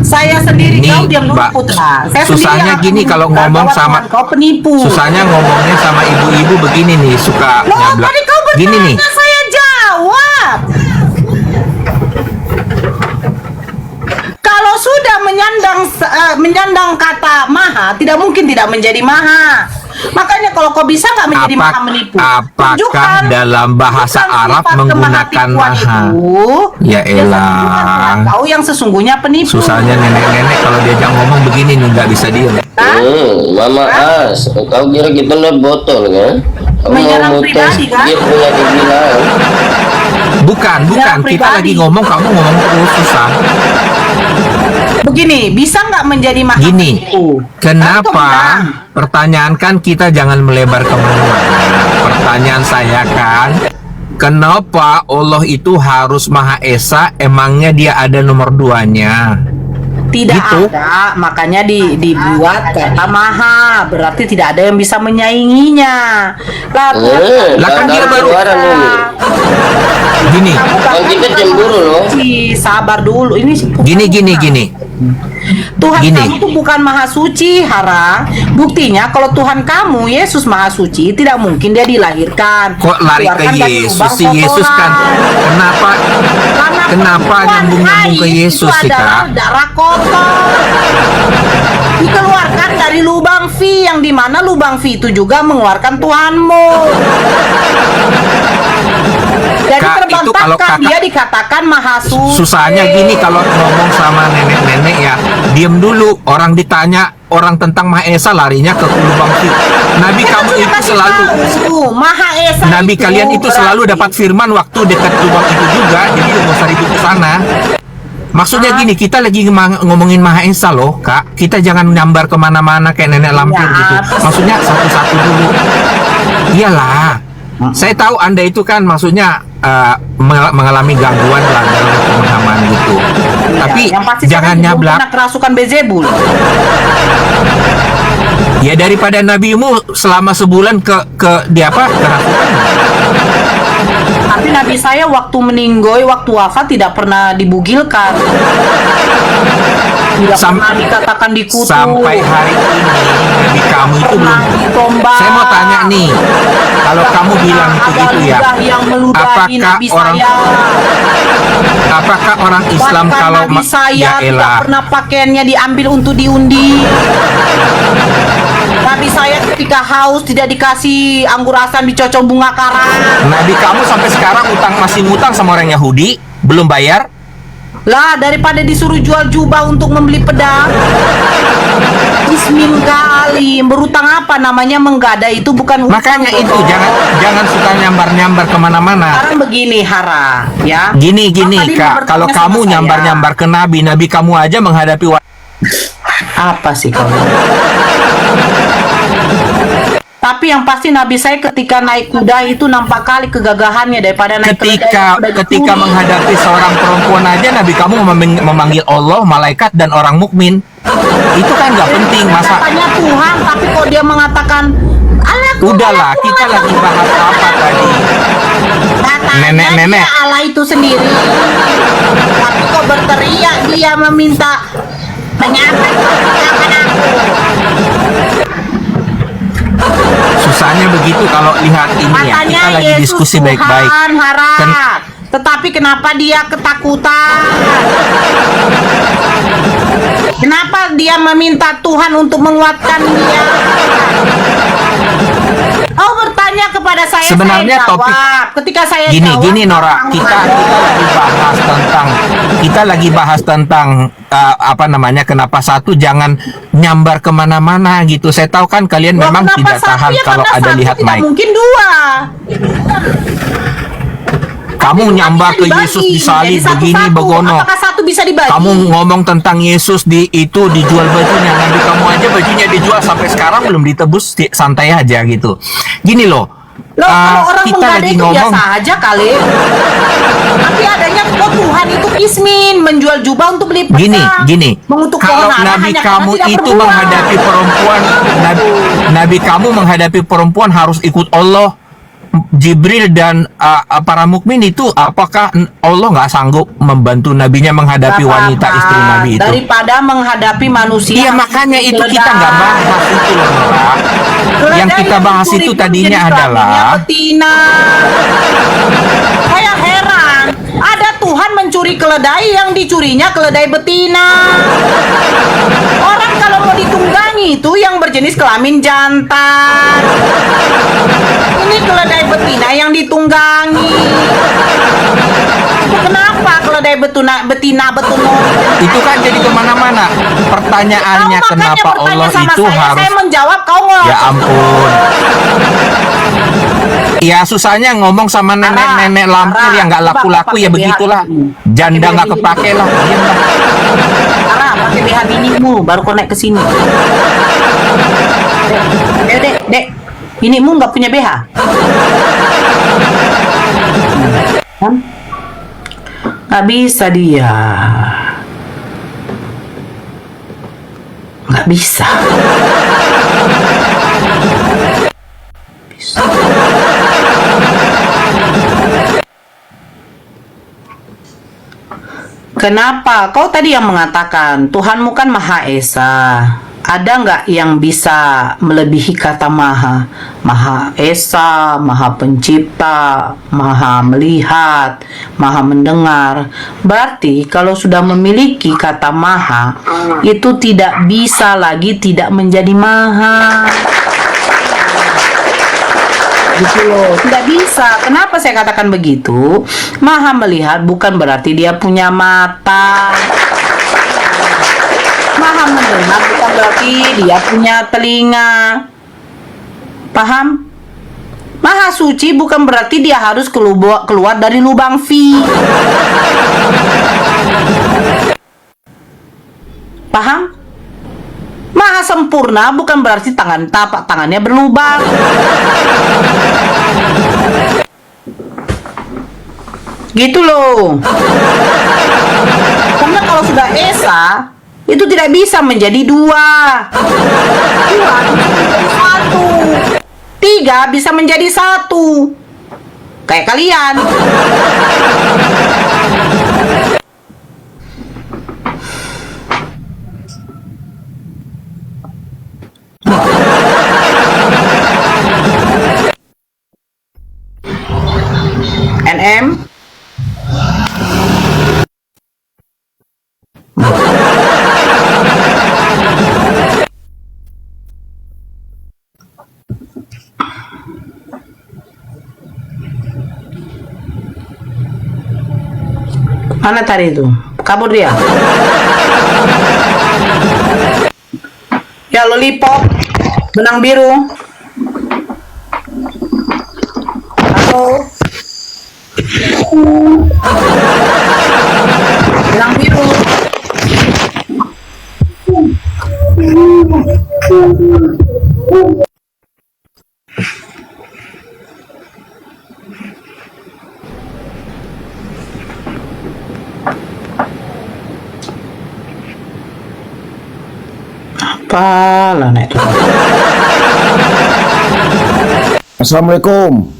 Saya sendiri Nih, kau diam dulu Mbak, Putra. Saya susahnya sendiri gini akan kalau menunjukkan ngomong bahwa sama- Tuhan kau penipu. Susahnya ngomongnya sama ibu-ibu begini nih, suka Loh, nyablak. tadi kau Gini nih. bertanya saya jawab. Kalau sudah menyandang kata maha, tidak mungkin tidak menjadi maha. Makanya kalau kau bisa nggak menjadi maha menipu, Apakah dalam bahasa tunjukkan Arab sifat menggunakan kemahatipuan maha? itu, Ya dan elah. tunjukkan kau yang sesungguhnya penipu. Susahnya nenek-nenek kalau diajak ngomong begini nih nggak bisa diem. Mama As, kau kira kita lihat botol kan? Kamu Menyerang mau tes pribadi, kan? dia punya dibilang. Bukan. Ya, Kita pribadi. lagi ngomong, kamu ngomong terus susah. Begini, bisa nggak menjadi maha Gini, menipu? kenapa? Kan kau bilang, Pertanyaan kan kita jangan melebar kemana-mana. Pertanyaan saya kan, kenapa Allah itu harus Maha Esa? Emangnya dia ada nomor 2-nya? Tidak Gitu. ada, makanya dibuat kata maha, berarti tidak ada yang bisa menyainginya. Lah, Lah kan dia baru- suara dulu. Gini, Bang, kita cemburu loh. Sabar dulu, ini gini. Tuhan Gini. kamu tuh bukan maha suci, Hara. Buktinya kalau Tuhan kamu Yesus maha suci, tidak mungkin dia dilahirkan. Kok lari ke Keluarkan dari Yesus lubang sih? Yesus kan kotoran. Karena kenapa perempuan nyambung-nyambung ke haid Yesus itu sih, adalah Kak? darah kotor. Dikeluarkan dari lubang fi, yang dimana lubang fi itu juga mengeluarkan Tuhanmu. Jadi Kak, itu kalau terbantahkan kakak- dia dikatakan maha suci. Susahnya gini kalau ngomong sama nenek-nenek ya, diem dulu. Orang ditanya orang tentang Maha Esa larinya ke lubang fi. Nabi Saya kamu sudah itu kasih selalu tahu, Maha Esa Nabi itu kalian itu selalu berarti- dapat firman waktu dekat lubang itu juga, jadi nggak usah ribut ke sana. Maksudnya gini, kita lagi ngomongin Maha Esa loh, Kak. Kita jangan nyambar kemana-mana kayak nenek lampir Ya, gitu. Maksudnya satu-satu dulu. Iyalah. Saya tahu Anda itu kan maksudnya mengalami gangguan lah dalam pemahaman gitu. Ya, Tapi yang pasti jangan saya belum nyablak. pernah kerasukan Bezebul. Ya daripada nabimu selama sebulan ke di apa? Kerasukan. Tapi Nabi saya waktu meninggoy, waktu wafat tidak pernah dibugilkan. Tidak pernah dikatakan dikutuk. Sampai hari ini Nabi kamu itu belum. Ditombak. Saya mau tanya nih, kalau kamu bilang itu Ada gitu ya, lidah yang meludahi apakah Nabi orang saya. apakah orang Islam Bahkan kalau Nabi saya ya tidak elah, pernah pakaiannya diambil untuk diundi. Nabi saya ketika haus tidak dikasih anggur asam, dicocok bunga karang. Nabi kamu sampai sekarang masih ngutang sama orang Yahudi, belum bayar? Lah, daripada disuruh jual jubah untuk membeli pedang. Ismin kali, berutang apa namanya, menggadai itu bukan utang. Makanya itu toh. jangan suka nyambar-nyambar kemana-mana. Sekarang begini Hara, ya. Gini Kak, tadi Kak, kalau bertanya kamu sama saya. nyambar-nyambar ke Nabi kamu aja menghadapi Apa sih kamu? Tapi yang pasti Nabi saya ketika naik kuda itu nampak kali kegagahannya daripada naik ketika menghadapi seorang perempuan aja Nabi kamu memanggil Allah, malaikat dan orang mukmin. Itu kan nggak penting masa. Katanya Tuhan, tapi kok dia mengatakan udahlah, kita lagi bahas apa tadi? Nenek-nenek. Allah itu sendiri. Tapi kok berteriak dia meminta menyelamatkan aku. Susahnya begitu kalau lihat ini ya, kita lagi Yesus diskusi Tuhan, baik-baik. Tetapi kenapa dia ketakutan? Kenapa dia meminta Tuhan untuk menguatkan dia? Oh, bertanya kepada saya. Sebenarnya saya topik ketika saya gini Nora, kita lagi bahas tentang apa namanya, kenapa satu jangan nyambar kemana-mana gitu. Saya tahu kan kalian memang tidak tahan kalau ada lihat mic. Mungkin dua. Kamu nyambar ke Yesus disalib begini begono. Apakah satu bisa dibagi? Kamu ngomong tentang Yesus itu dijual bajunya. Nabi kamu aja bajunya dijual sampai sekarang belum ditebus, santai aja gitu. Gini loh. Kalau orang kita menggadai lagi itu ngomong biasa aja kali. Tapi adanya kok Tuhan itu kismin, menjual jubah untuk beli pedang. Gini. Mengutuk Kalau orang, Nabi hanya kamu karena tidak itu berbuat. menghadapi perempuan, Nabi kamu menghadapi perempuan harus ikut Allah, Jibril dan para mukmin itu. Apakah Allah nggak sanggup membantu nabinya menghadapi wanita istri Nabi itu? Daripada menghadapi manusia. Iya, makanya itu kita nggak bahas itu loh, Nora. Yang kita bahas itu tadinya adalah betina. Saya heran, ada Tuhan mencuri keledai, yang dicurinya keledai betina. Orang kalau mau ditunggangi itu yang berjenis kelamin jantan. Ini keledai betina yang ditunggangi. Itu kenapa keledai betina itu kan jadi kemana-mana. Pertanyaannya Kau makanya kenapa bertanya Allah sama itu saya, harus? saya menjawab, kau ngomong. Ya ampun. Ya susahnya ngomong sama nenek-nenek lampir yang nggak laku-laku, ya begitulah. Janda nggak kepake lah. Diam lah. Ara, pakai BH binimu baru kau naik ke sini. Dek, binimu nggak punya BH? Nggak bisa dia. Nggak bisa. Kenapa? Kau tadi yang mengatakan Tuhanmu kan Maha Esa. Ada nggak yang bisa melebihi kata Maha? Maha Esa, Maha Pencipta, Maha Melihat, Maha Mendengar. Berarti kalau sudah memiliki kata Maha, itu tidak bisa lagi tidak menjadi Maha. Gitu loh, tidak bisa. Kenapa saya katakan begitu? Maha melihat bukan berarti dia punya mata. Maha mendengar bukan berarti dia punya telinga. Paham? Maha suci bukan berarti dia harus keluar dari lubang V. Paham? Maha sempurna bukan berarti tapak tangannya berlubang. Gitu loh. Karena kalau sudah Esa, itu tidak bisa menjadi dua. Dua bisa menjadi satu. Tiga bisa menjadi satu. kayak kalian. NM mana tadi itu? Kabur dia. Ya, lollipop, benang biru. Halo. Benang biru. Apalah nek. Assalamualaikum.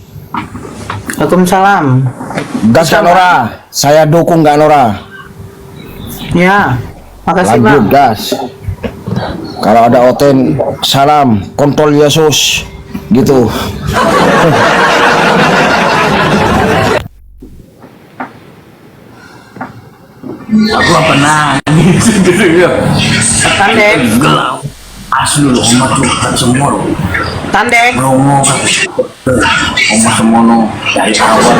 Waalaikumsalam. Gas Kak Nora. Saya dukung Kak Nora. Ya, makasih Lanjut Bang. gas. Kalau ada Oten, salam, kontrol Yesus, gitu. Aku apa nangis gitu ya. Tandek, Asli loh, oma curhat semua loh. tandek. Ngomong oma semono dari awal.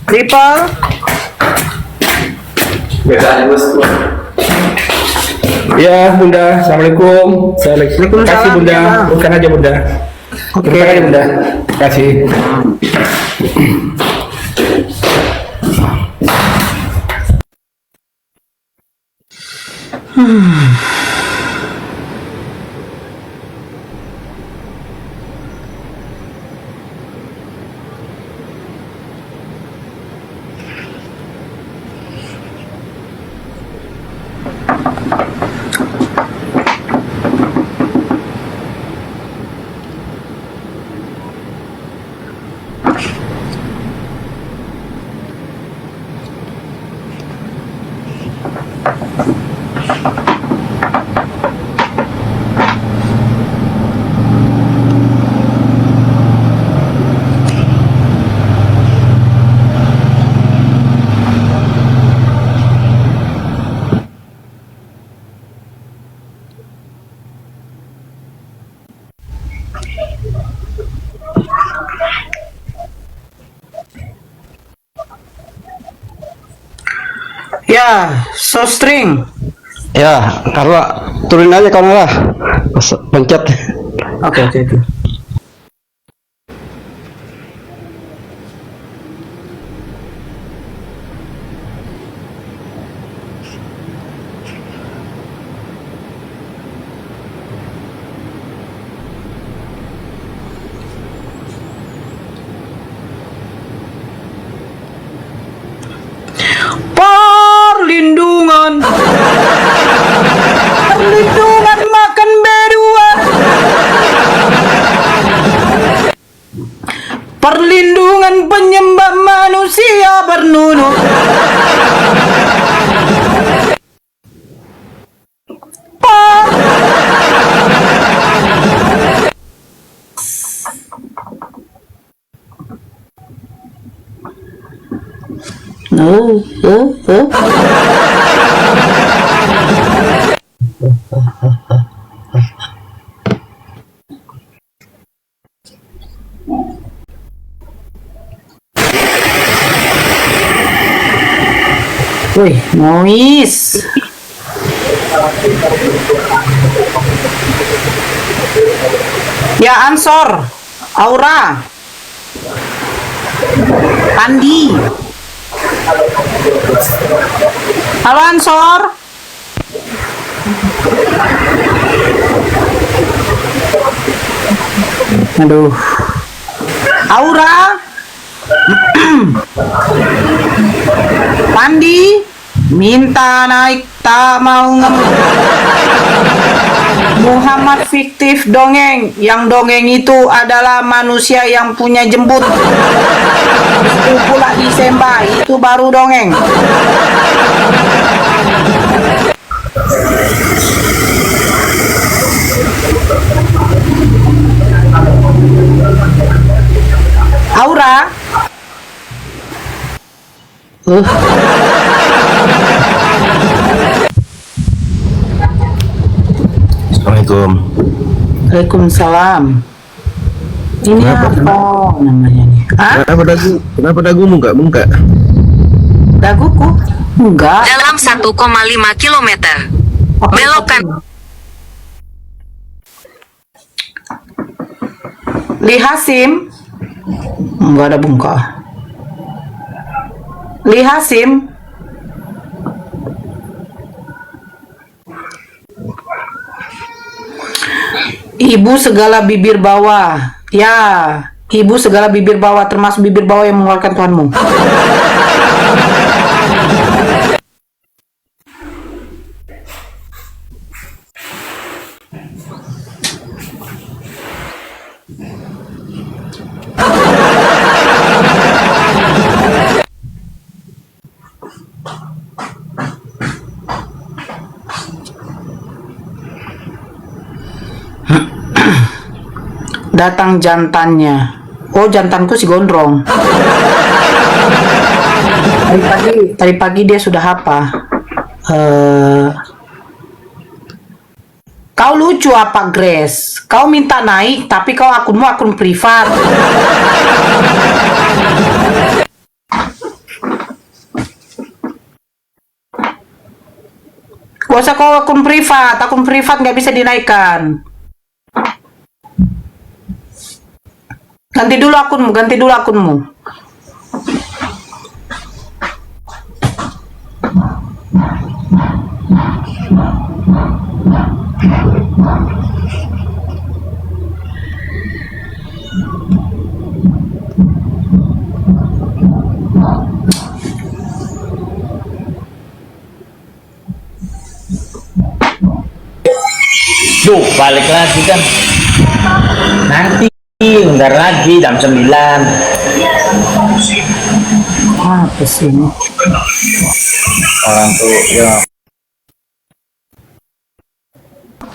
Triple. Triple. Ya, Bunda. Assalamualaikum. Terima kasih, Bunda. Ya, Bang. Bukan aja, Bunda. Oke. Terima kasih, Bunda. Terima kasih. Ya, so string. Ya, Carla, turunin aja kamu lah. Pencet. Oke, oke, oke. Perlindungan. Perlindungan makan berdua. Perlindungan penyembah manusia bernunuk. Wih, noise. Ya, Ansor, Aura, Andi. Halo Ansor. Aduh. Aura. Pandi minta naik tak mau ngemut. Muhammad fiktif dongeng. Yang dongeng itu adalah manusia yang punya jembut. Itu pula disembah. Itu baru dongeng. Aura. Assalamualaikum. Waalaikumsalam. Ini apa namanya nih? Hah? Kenapa dagumu nggak bengkak? Daguku? Enggak. Dalam 1,5 kilometer. Belokan. Li Hasim. Enggak ada bengkak. Li Hasim. Ibu segala bibir bawah. Ya, ibu segala bibir bawah, termasuk bibir bawah yang mengeluarkan Tuhanmu. Datang jantannya. Oh, jantanku si Gondrong. Tadi pagi dia sudah apa? Kau lucu apa, Grace? Kau minta naik, tapi kau akunmu akun privat. Gak usah kau akun privat nggak bisa dinaikkan. Ganti dulu akunmu. Duh, balik lagi kan. Nanti bentar lagi jam 9. Apa sih ini? Orang tuh ya.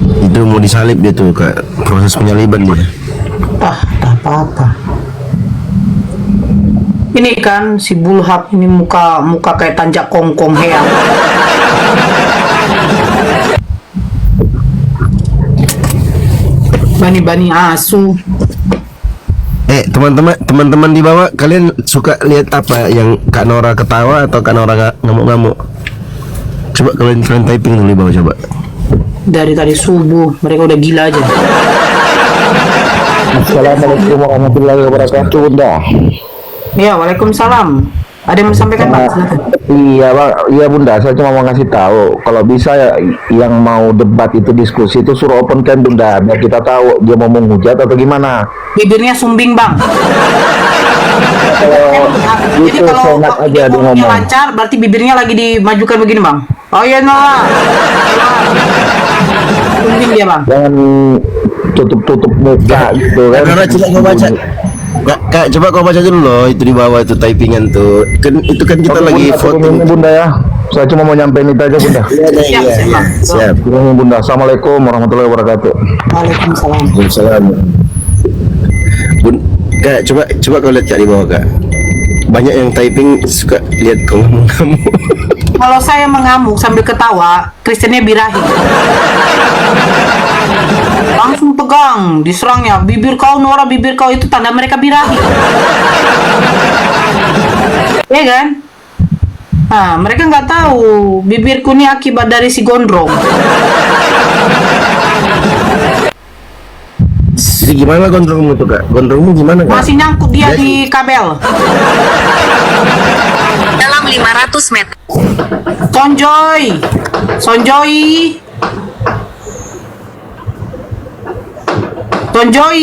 Itu mau disalib dia tuh, Kak. Proses penyaliban dia. Tak apa-apa. Ini kan si Bulhab ini muka kayak tanjak kongkong heang. Bani asu. Teman-teman di bawah, kalian suka lihat apa? Yang Kak Nora ketawa atau Kak Nora ngamuk-ngamuk? Coba kalian typing dulu di bawah, coba. Dari tadi subuh mereka udah gila aja. Assalamualaikum warahmatullahi wabarakatuh, Bunda. Ya, waalaikumsalam. Ada yang mau disampaikan, Pak? Silakan. Iya Bunda, saya cuma mau ngasih tahu kalau bisa ya, yang mau debat itu diskusi itu suruh open cam Bunda, biar kita tahu dia mau menghujat atau gimana. Bibirnya sumbing, Bang. Jadi Itu kalau senang aja dia ngomong. lancar, berarti bibirnya lagi dimajukan begini, Bang. Oh iya, Noah. Sumbing dia, Bang. Jangan tutup muka gitu kan. Nora, coba kau baca. Kak, coba kau baca dulu loh, itu di bawah itu typingan tuh. Itu kan kita lagi voting. Bunda ya. Saya cuma mau nyampein itu aja Bunda. Siap. Bunda. Assalamualaikum warahmatullahi wabarakatuh. Waalaikumsalam. Waalaikumsalam. Kak, coba kau lihat Kak di bawah, Kak. Banyak yang typing suka lihat kau ngamuk. Kalau saya mengamuk sambil ketawa, Kristennya birahi. Langsung pegang, diserangnya. Bibir kau, Nora, bibir kau, itu tanda mereka birahi. Ya kan? Nah, mereka nggak tahu bibirku ini akibat dari si Gondrong. Posisi gimana gondrongmu tuh kak? Gondrongmu gimana kak? Masih nyangkut dia di kabel. Dalam 500 meter. Sonjoy. Sonjoy. Sonjoy.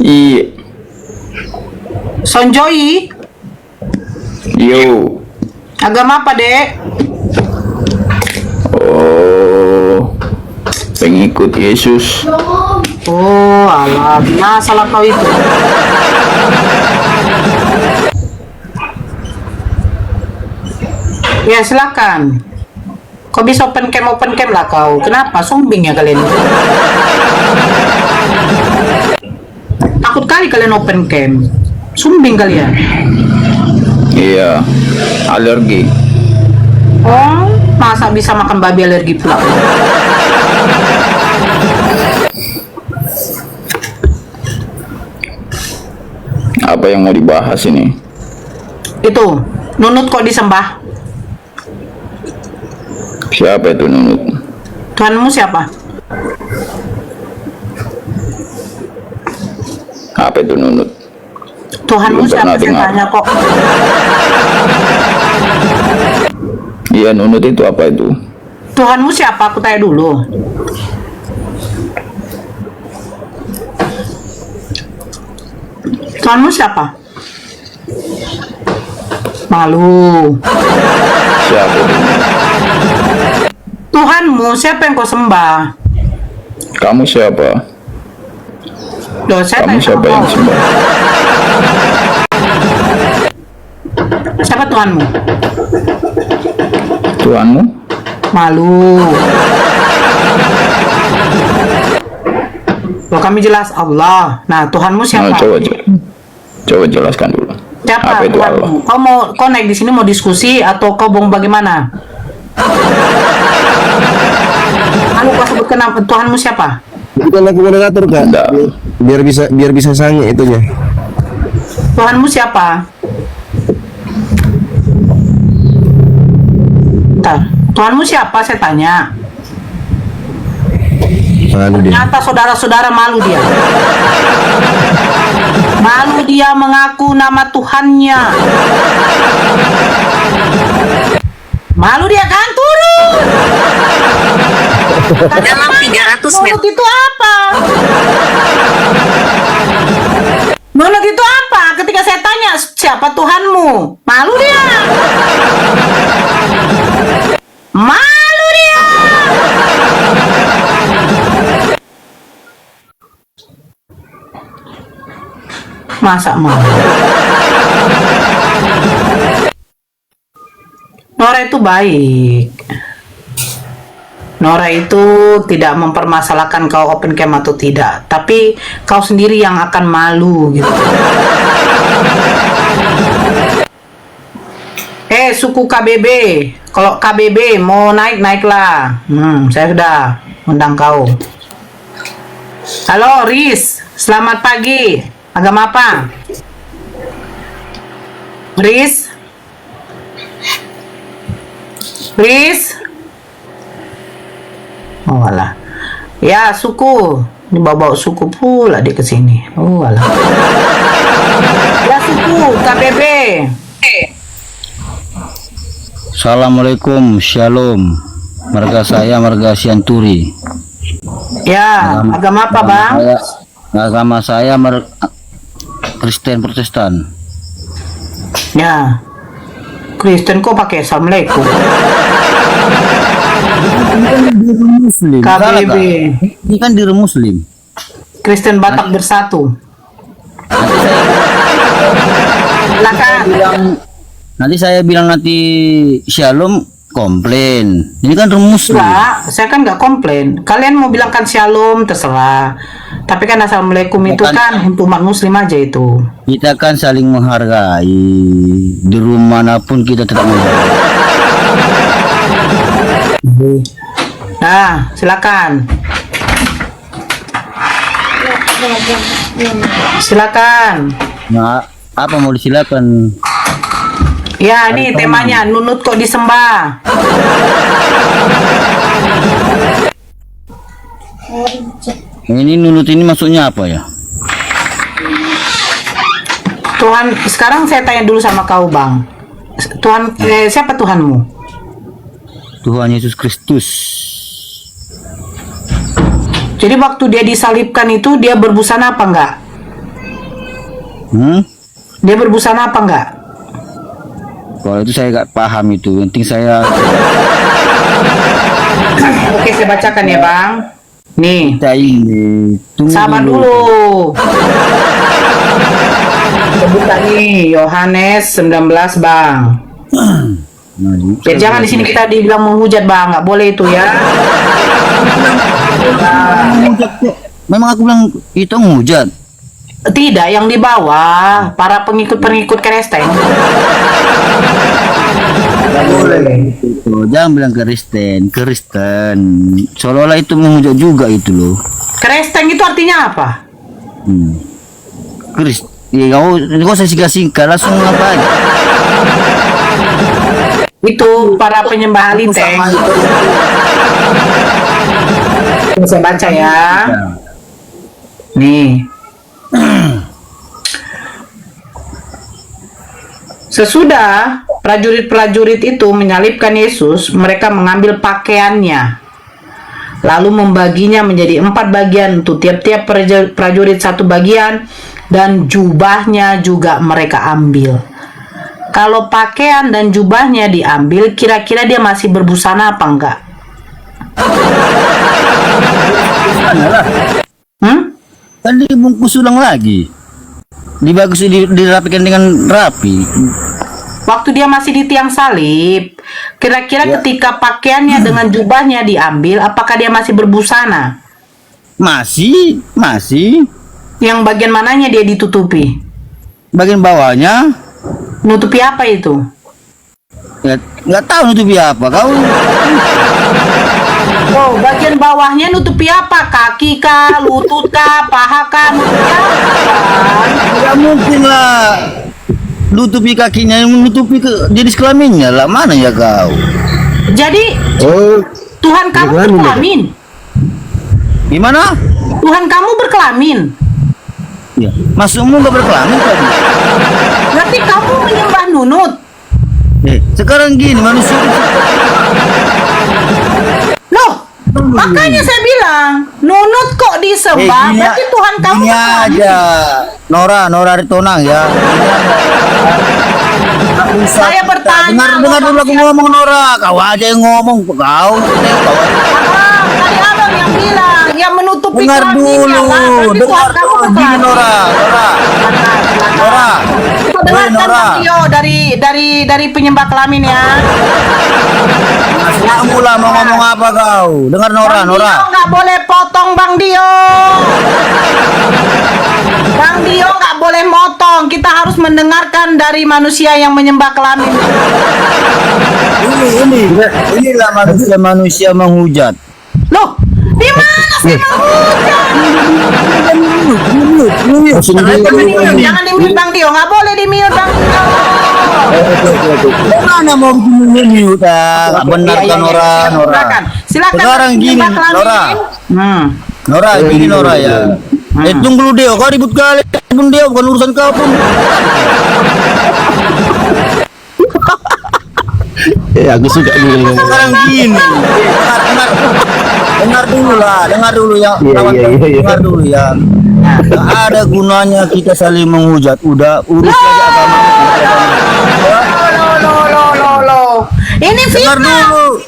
Iya. Sonjoy. Yo. Agama apa, Dek? Oh, pengikut Yesus. Oh, alah, nah salah kau itu. Ya, silakan. Kau bisa open cam lah kau. Kenapa? Sombing ya kalian? Takut kali kalian open cam. Sombing kalian. Iya, alergi. Oh, masa bisa makan babi alergi pula? Apa yang mau dibahas ini? Itu, nunut kok disembah. Siapa itu Nunut? Tuhanmu siapa? Apa itu Nunut? Tuhanmu Belum siapa? pernah Saya dengar. tanya kok. Iya, Nunut itu apa itu? Tuhanmu siapa? Aku tanya dulu. Tuhanmu siapa? Malu. Siapa itu? Tuhanmu siapa yang kau sembah? Kamu siapa? Loh, saya Kamu tanya siapa sama yang kau. sembah? Siapa Tuhanmu? Tuhanmu? Malu. Loh, kami jelas Allah. Nah, Tuhanmu Nah, siapa? coba jelaskan dulu. Siapa Apa itu Allah? Tuhanmu? Kau naik di sini mau diskusi atau kau mau bagaimana? Lalu kau sebutkan nama Tuhanmu siapa? Bukan aku moderator kak. Biar bisa sange itunya. Tuhanmu siapa? Bentar. Tuhanmu siapa? Saya tanya. Malu dia. Ternyata saudara-saudara malu dia. Malu dia mengaku nama Tuhannya. Malu dia kan turun. Dalam 300 meter. Nunut itu apa? Nunut itu apa? Ketika saya tanya siapa Tuhanmu, malu dia. Malu dia. Masa malu? Nora itu baik. Nora itu tidak mempermasalahkan kau open cam atau tidak, tapi kau sendiri yang akan malu gitu. Suku KBB, kalau KBB mau naiklah. Saya sudah undang kau. Halo Riz, selamat pagi. Agama apa? Riz? Oh alah. Ya, suku. Ini bawa suku pula dia ke sini. Oh alah. Ya, suku KBB. Assalamualaikum, shalom. Marga saya marga Sianturi. Ya, agama apa, Bang? Agama saya Kristen Protestan. Ya. Kristen kok pakai Assalamualaikum. Muslim. KBB. Ini kan diri Muslim. Kristen Batak Bersatu. Silakan. Nanti saya bilang nanti shalom komplain. Ini kan Muslim. Enggak, saya kan nggak komplain. Kalian mau bilangkan shalom terserah. Tapi kan Assalamualaikum itu kan untuk umat Muslim aja itu. Kita kan saling menghargai. Di rumah manapun kita tetap menghargai. Nah, silakan. Silakan. Nah, apa mau disilakan? Ya, ini temanya nunut kok disembah. Ini nunut ini maksudnya apa ya? Tuhan, sekarang saya tanya dulu sama kau, Bang. Tuhan, siapa Tuhanmu? Tuhan Yesus Kristus. Jadi waktu dia disalibkan itu dia berbusana apa enggak? Dia berbusana apa enggak? Kalau itu saya nggak paham itu. Yang penting saya. Oke, saya bacakan ya, Bang. Nih. Sabar dulu. Buka nih Yohanes 19, Bang. Ya, jangan di sini kita dibilang menghujat, Bang. Nggak boleh itu ya. Memang aku bilang itu menghujat. Tidak, yang di bawah para pengikut-pengikut Kristen. Jangan bilang Kristen. Seolah-olah itu menghujat juga itu loh. Kristen itu artinya apa? Ya, kau saya singkat langsung apa aja. Itu para penyembah linteng. Saya baca ya. Nih. Sesudah prajurit-prajurit itu menyalibkan Yesus, mereka mengambil pakaiannya, lalu membaginya menjadi 4 bagian, untuk tiap-tiap prajurit 1 bagian, dan jubahnya juga mereka ambil. Kalau pakaian dan jubahnya diambil, kira-kira dia masih berbusana apa enggak? Kan dibungkus ulang lagi, dirapikan dengan rapi. Waktu dia masih di tiang salib, kira-kira ketika pakaiannya dengan jubahnya diambil, apakah dia masih berbusana? Masih. Yang bagian mananya dia ditutupi? Bagian bawahnya. Nutupi apa itu? Ya, nggak tahu nutupi apa kau. Oh, bagian bawahnya nutupi apa? Kaki kah, lutut kah, paha kah? Nutupi apa? Tidak mungkin lah nutupi kakinya, yang nutupi ke jenis kelaminnya lah. Mana ya kau? Jadi Tuhan kamu berkelamin? Gimana? Tuhan kamu berkelamin? Ya, maksudmu nggak berkelamin tadi? Berarti kamu menyembah nunut? Sekarang gini manusia. Loh, makanya saya bilang nunut kok disembah, berarti Tuhan kamu Ini berkelamin. aja Nora Ritonang ya. Saya bertanya. Dengar dulu aku ngomong, Nora. Kau aja yang ngomong. Kau. Tadi abang yang bilang yang menutupi Dengar kelaminnya, dulu. Bang. Berarti Dengar Tuhan kamu dulu. Gini, berkelamin. Nora. Kita dengarkan video dari penyembah kelamin ya. Kamu lah mau ngomong apa kau? Dengar Nora. Bang Dio nggak boleh potong, Bang Dio. Bang Dio nggak boleh motong. Kita harus mendengarkan dari manusia yang menyembah kelamin. Inilah manusia menghujat. Loh, di mana sih menghujat? Jangan di-mute, Bang Dio. Nggak boleh di-mute, Bang Dio. Mana mau mute? Benar kan Nora. Silakan. Sekarang gini, Nora, gini Nora ya. Tunggu dulu Deo, kau ribut kali pun Deo, bukan urusan kau pun. Aku suka dulu. Sekarang gini, dengar dulu ya, dengar dulu ya. Nggak ada gunanya kita saling menghujat. Udah urus aja agama. Ini Dengar fitnah. dulu.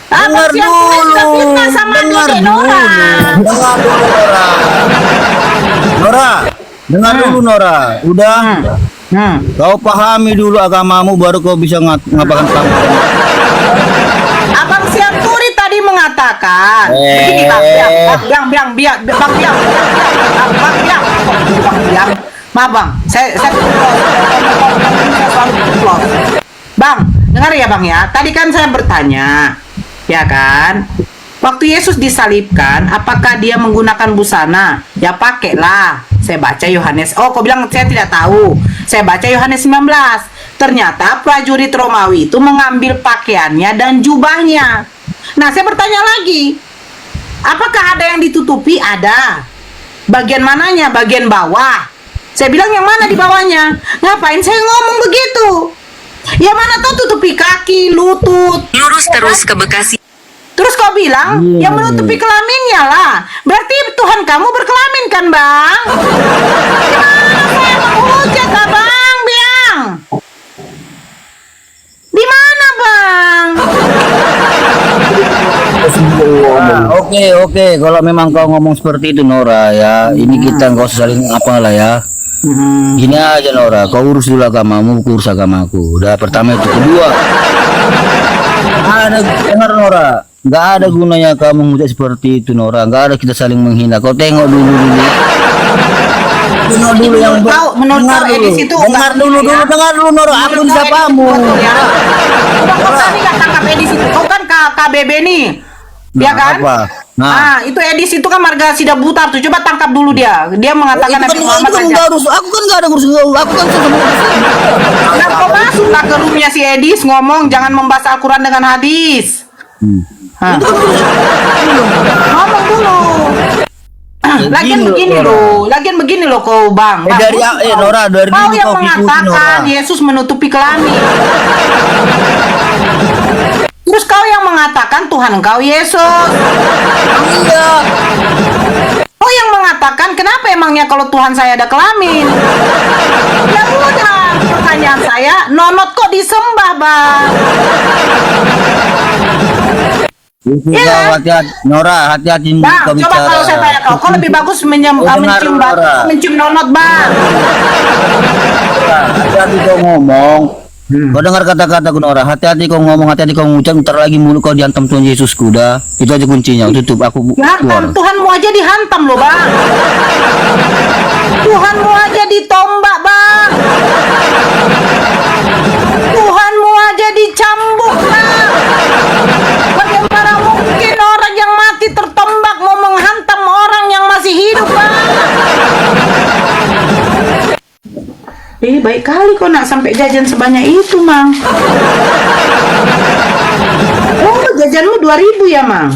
Dengar dulu. Fitnah sama Dede Nora. Dengar dulu Nora. Dengar dulu Nora. Udah. Kau pahami dulu agamamu baru kau bisa ngapakan kamu. Abang Sianturi tadi mengatakan begini, Maaf Bang, saya selalu close. Bang, dengar ya Bang ya. Tadi kan saya bertanya, ya kan? Waktu Yesus disalibkan, apakah dia menggunakan busana? Ya pakailah. Saya baca Yohanes. Oh, kau bilang saya tidak tahu. Saya baca Yohanes 19. Ternyata prajurit Romawi itu mengambil pakaiannya dan jubahnya. Nah, saya bertanya lagi. Apakah ada yang ditutupi? Ada. Bagian mananya? Bagian bawah. Saya bilang yang mana di bawahnya? Ngapain saya ngomong begitu? Ya mana tahu tutupi kaki, lutut. Lurus terus ke Bekasi. Terus kau bilang yang menutupi kelaminnya lah. Berarti Tuhan kamu berkelamin kan, Bang? Gimana saya menghujat, Bang, Biang? Di mana, Bang? Oke, kalau memang kau ngomong seperti itu Nora ya, ini kita nggak usah saling apalah ya. Gini aja Nora, kau urus dulu agamamu, aku urus agamaku. Udah pertama itu, kedua. Dengar Nora, nggak ada gunanya kamu menghujat seperti itu Nora, nggak ada kita saling menghina. Kau tengok dulu. Dengar dulu yang menurut kau edis itu dengar dulu Nora, aku di sapamu. Kau tadi nggak tangkap edis itu, kau kan KBB nih. Ya kan? Apa? Nah, itu edis itu kan marga Sida Butar tuh. Coba tangkap dulu dia. Dia mengatakan Nabi Muhammad saja. Aku kan nggak ada urus, aku kan Nah, kau masuklah ke roomnya si Edis ngomong jangan membahas Al-Quran dengan hadis. Ngomong dulu. Lagian begini loh kau Bang. Nora, dari kau dulu yang kau ikuti, mengatakan Nora. Yesus menutupi kelamin. Terus kau yang mengatakan Tuhan engkau Yesus. Iya. Kau yang mengatakan kenapa emangnya kalau Tuhan saya ada kelamin? Ya udah, pertanyaan saya, nonot kok disembah, Bang? Iya, hati-hati Nora, hati-hati Bang, coba kalau saya tanya kau lebih bagus mencium nonot, Bang. Hati-hati kau ngomong. Kau dengar kata-kataku Nora, hati-hati kau ngomong, hati-hati kau ngucap, ntar lagi mulut kau dihantam Tuhan Yesus kuda. Itu aja kuncinya, tutup aku Dihantam, keluar. Tuhanmu aja dihantam loh, Bang. Tuhanmu aja ditombak, Bang. Tuhanmu aja dicambuk, Bang. Bagaimana mungkin orang yang mati tertombak mau menghantam orang yang masih hidup, Bang? Baik kali kau nak sampai jajan sebanyak itu, Mang. Oh, jajanmu 2.000 ya, Mang?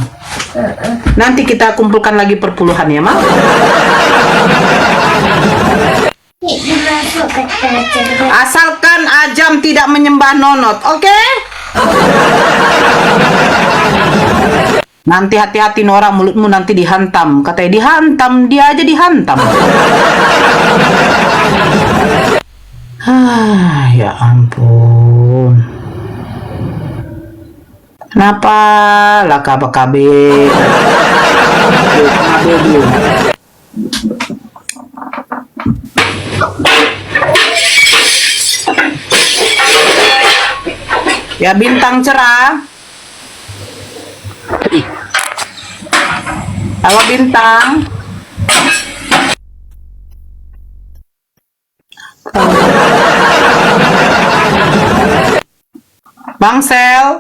Nanti kita kumpulkan lagi perpuluhan ya, Mang. Asalkan Ajam tidak menyembah nonot, oke? Nanti hati-hati Nora, mulutmu nanti dihantam. Katanya dihantam, dia aja dihantam. Ya ampun. Kenapa lah KB? Ya bintang cerah. Halo bintang. Bang Sel.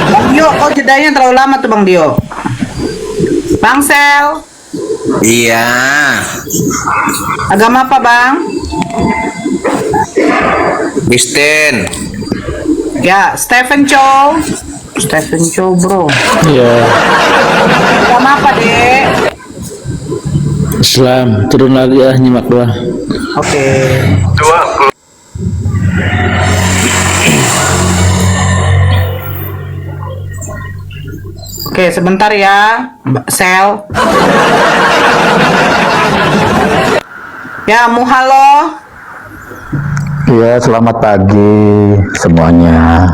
Bang Dio, kok jedanya terlalu lama tuh Bang Dio. Bang Sel. Iya. Agama apa Bang? Kristen. Ya, Stephen Chow. Stephen Chow bro. Ya, Agama apa dek? Islam. Turun lagi ya, nyimak doang. Oke. Oke, sebentar ya, Sel. Ya, muhalo. Iya, selamat pagi semuanya.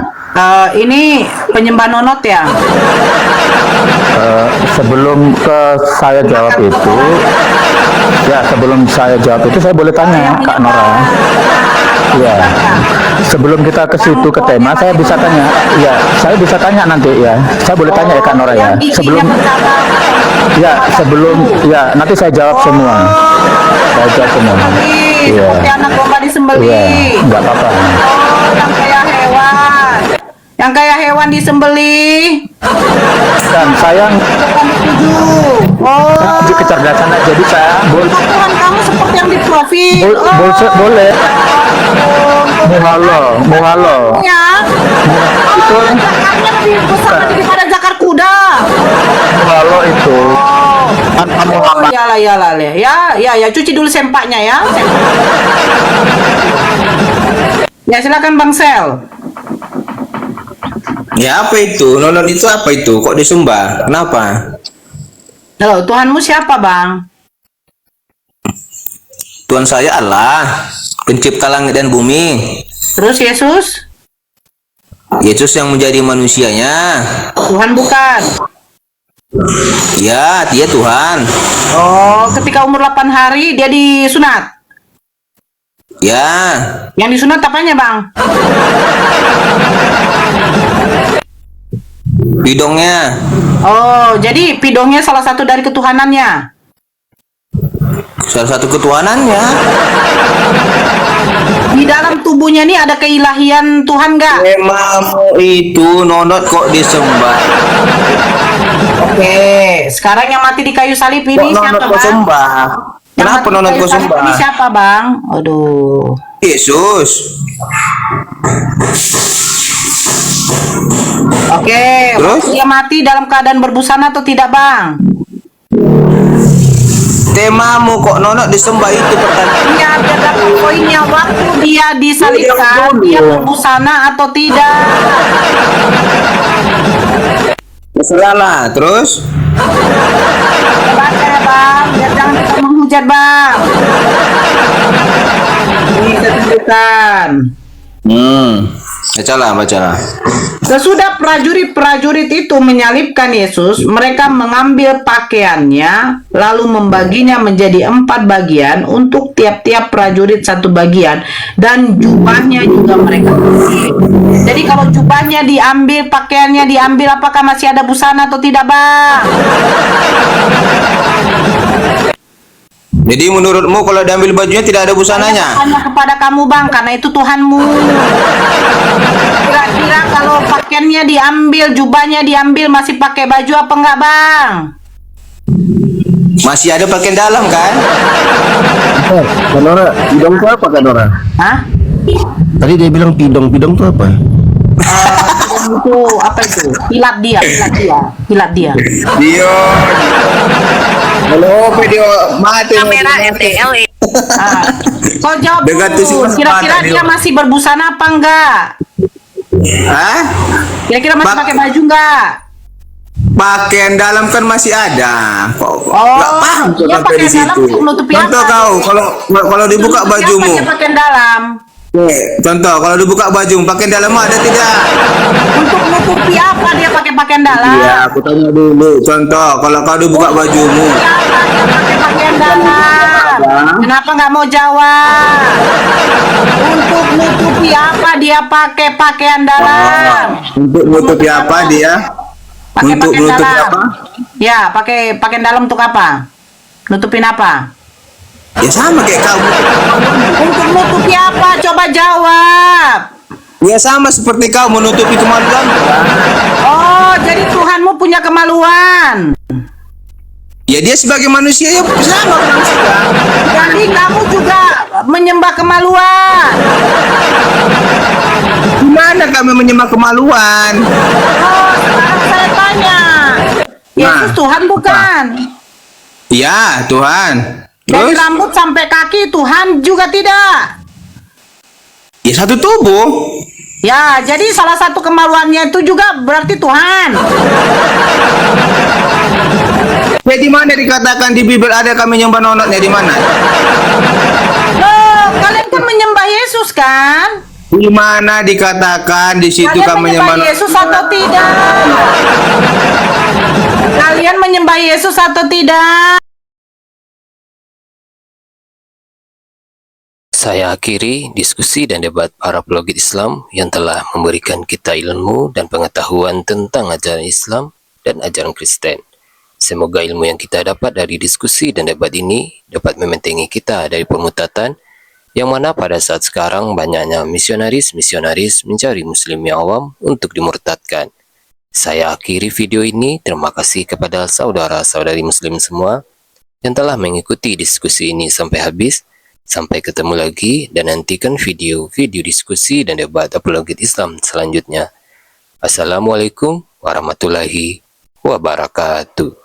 Ini penyembah nonot ya? Sebelum saya jawab itu, saya boleh tanya Kak Nora. Ya, sebelum kita ke situ ke tema, saya bisa tanya. Ya, saya bisa tanya nanti ya. Saya boleh tanya ya Kak Nora ya. Nanti saya jawab semua. Saya jawab semua. Iya. Seperti anak domba disembelih. Iya, nggak apa-apa. Oh, yang kayak hewan. Yang kayak hewan disembelih. Dan saya Oh. di kecerdasan aja, jadi saya Tuhan kamu seperti yang di profil. boleh. Muhalo. Ya. Oh, zakarnya lebih besar daripada zakar kuda. Muhalo itu. Kan kamu Oh, iyalah. Ya, cuci dulu sempaknya ya. Ya, silakan Bang Sel. Ya apa itu? Nonton itu apa itu? Kok disembah? Kenapa? Loh, Tuhanmu siapa, Bang? Tuhan saya Allah, pencipta langit dan bumi. Terus Yesus? Yesus yang menjadi manusianya. Tuhan bukan. Ya, dia Tuhan. Oh, ketika umur 8 hari dia disunat. Ya, Yang disunat apanya, Bang? bidongnya. Oh, jadi pidongnya salah satu dari ketuhanannya. Salah satu ketuhanannya. Di dalam tubuhnya ini ada keilahian Tuhan nggak? Memang itu nonot kok disembah. Oke, sekarang yang mati di kayu salib Kok ini siapa, nonot kok Bang? sembah? Yang Kenapa mati di nonot kayu kok salib sembah? ini siapa, Bang? Aduh. Yesus. Oke, Terus? dia mati dalam keadaan berbusana atau tidak, Bang? Temamu kok nonot disembah itu pertanyaan. Ini ada dalam poinnya waktu dia disalibkan, dia berbusana atau tidak? Terserah lah. Terus? Baca ya, Bang, biar jangan kita menghujat, Bang. Ini saya tunjukkan. Bacalah. Sesudah prajurit-prajurit itu menyalibkan Yesus, mereka mengambil pakaiannya, lalu membaginya menjadi 4 bagian untuk tiap-tiap prajurit 1 bagian, dan jubahnya juga mereka ambil. Jadi kalau jubahnya diambil, pakaiannya diambil, apakah masih ada busana atau tidak, Bang? Jadi menurutmu kalau diambil bajunya tidak ada busananya? Hanya kepada kamu, Bang, karena itu Tuhanmu. Kira-kira kalau pakaiannya diambil, jubahnya diambil, masih pakai baju apa enggak, Bang? Masih ada pakaian dalam kan? Nora, pidong itu apa kan Nora? Hah? Tadi dia bilang pidong itu apa? Itu apa itu? Pilat dia. Dio. Halo, video mati. Kamera MTLE. Kau jawab Dekat tuh dulu. sih, Kira-kira mata dia dia. masih berbusana apa enggak? Hah? Kira-kira masih pakai baju enggak? Pakaian dalam kan masih ada. Kok nggak paham kok dia sampai pakai di dalam situ. untuk menutupi Contoh apa? kau, kalau dibuka Menutupi bajumu. apa dia pakaian dalam? Contoh, kalau dibuka baju, pakaian dalammu ada tidak? Untuk menutupi apa dia pakai pakaian dalam? Iya, aku tanya dulu. Contoh, kalau kau dibuka bajumu. Siapa dia pakai pakaian dalam? Kenapa nggak mau jawab? Untuk menutupi apa dia pakai pakaian dalam? Untuk menutupi apa dia? Pakai Untuk pakaian menutupi dalam. apa? Ya, pakai pakaian dalam untuk apa? Nutupin apa? Ya sama kayak kamu. Untuk menutupi apa? Coba jawab. Ya sama seperti kau menutupi kemaluan. Oh, jadi Tuhanmu punya kemaluan. Ya dia sebagai manusia ya sama manusia. Jadi kamu juga menyembah kemaluan. Gimana kami menyembah kemaluan? Oh, sekarang saya tanya. Yesus Tuhan bukan? Ya Tuhan. Dari Terus? rambut sampai kaki Tuhan juga tidak. Ya satu tubuh. Ya, jadi salah satu kemaluannya itu juga berarti Tuhan. Ya di mana dikatakan di Bible ada kami nyembah nonotnya di mana? Loh, kalian kan menyembah Yesus kan? Di mana dikatakan di situ Kalian kami menyembah nyembah Yesus atau tidak? Kalian menyembah Yesus atau tidak? Saya akhiri diskusi dan debat para apologet Islam yang telah memberikan kita ilmu dan pengetahuan tentang ajaran Islam dan ajaran Kristen. Semoga ilmu yang kita dapat dari diskusi dan debat ini dapat membentengi kita dari permutatan yang mana pada saat sekarang banyaknya misionaris-misionaris mencari muslim yang awam untuk dimurtadkan. Saya akhiri video ini. Terima kasih kepada saudara-saudari muslim semua yang telah mengikuti diskusi ini sampai habis. Sampai ketemu lagi dan nantikan video-video diskusi dan debat apologet Islam selanjutnya. Assalamualaikum warahmatullahi wabarakatuh.